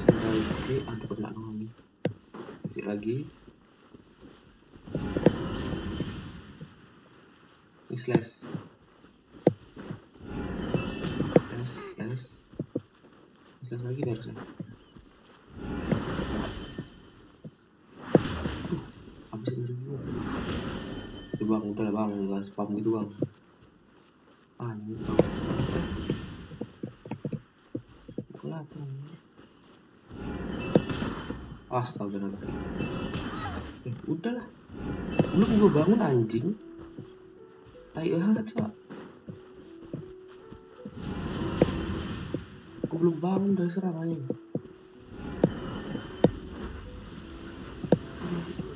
[SPEAKER 1] Sudah istri, aduh kena nih. Masih lagi. Ini slash. Slash lagi dari sana. Habisin energi gue. Udah bang, udah lah bang, gak spam gitu bang. Ini tau. Kelihatan. Astaga. Udah lah. Belum gue bangun anjing. Tai banget coba. Gue belum bangun dari serangannya.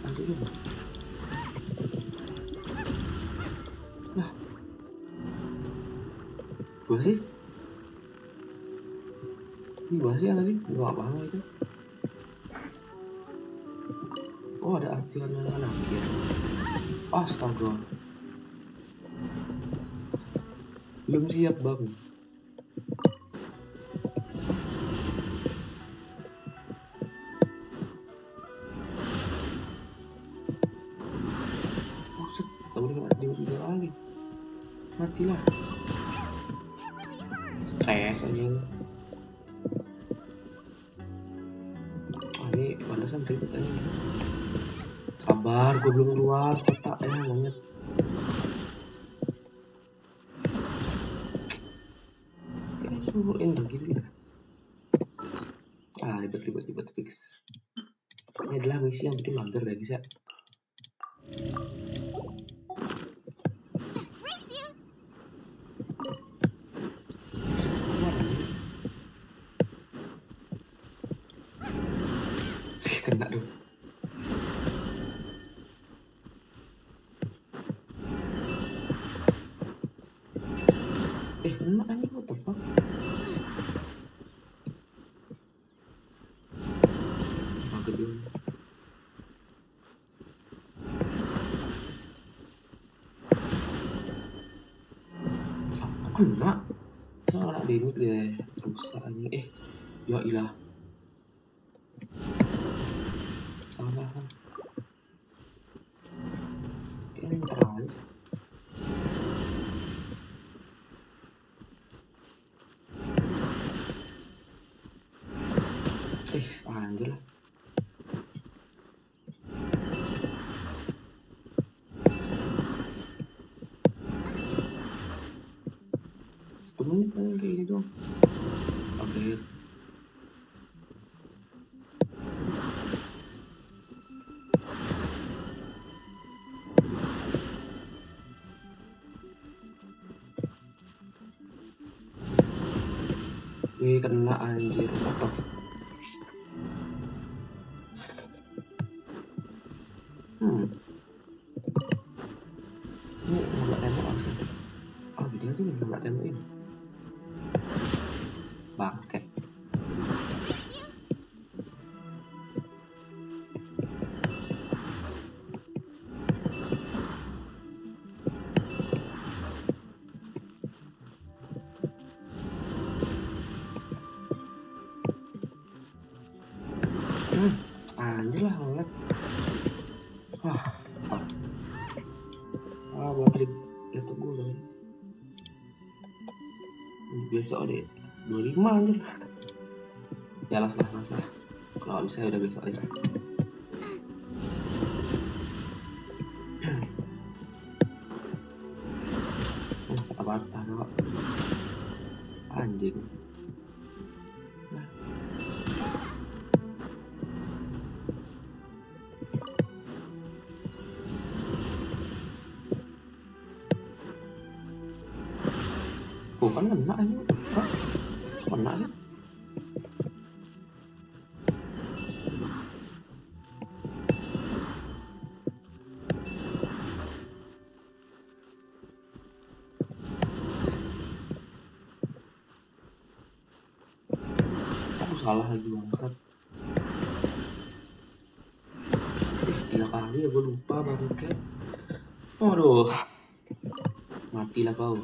[SPEAKER 1] Aduh. Nah. Gua sih. Ini gua sih yang tadi. Gua gak paham itu. Oh ada artian anak ya. Astaga. Belum siap bang. Gak boleh kena dia 3 kali. Matilah. Stres aja. Ini pantesan ribet aja. Sabar, gue belum keluar kotak ya monyet. Kayaknya suruhin begini dah. Ribet fix. Ini adalah misi yang bikin mager ya guys ya. Kena dong. Kena anjing, what the fuck. Mager dong. Kena. Soalnya damage deh. Rusak anjing. Ya ilah. Salah. Kayaknya terang aja. Anjir lah. Satu menit aja kayak gini dong. Oke. Wih, kena anjir. Atau ini nambah tembok langsung. Oh gitu aja nih nambah tembok ini. Bangke. Anjir lah ngeliat. Baterai laptop gue loh. Ini besok deh 25 anjir. Ya las. Kalau bisa udah besok aja. Patah-patah kok. Anjing. Bukan kena aja, kena sih. Aku salah lagi bangsat. 3 kali ya gue lupa bangke. Aduh, matilah kau.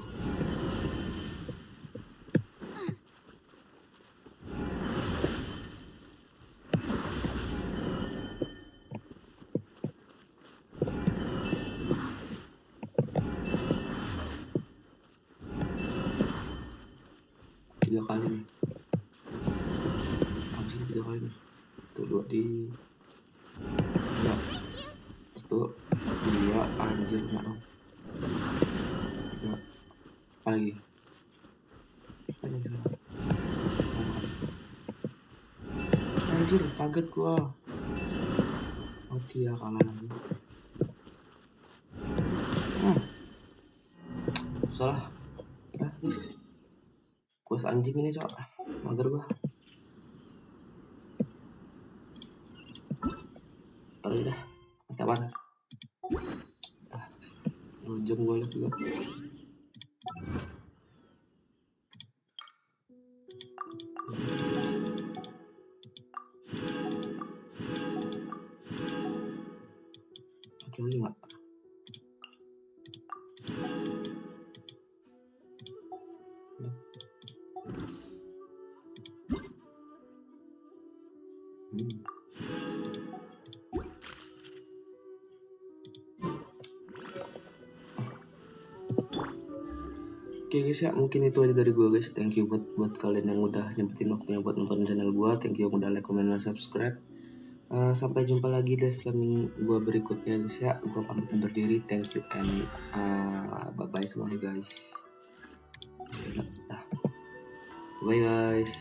[SPEAKER 1] Tiga kali nih. Habisin 3 kali nih. Tuh 2 di ya. Tuh 2 anjir enggak dong. Ya. Apa lagi? Anjir kaget gua. Mati ya kalah lagi. Salah. Udah guys. Kuas anjing ini cok, mager gua. Tahu dah, kapan? Dah, 2 jam gua lihat juga. Oke lagi nggak? Oke guys ya, mungkin itu aja dari gue guys. Thank you buat kalian yang udah nyempetin waktunya buat nonton channel gue. Thank you yang udah like, comment, dan subscribe. Sampai jumpa lagi di filming gue berikutnya guys ya. Gue pamit undur diri. Thank you and bye bye semuanya guys. Bye guys.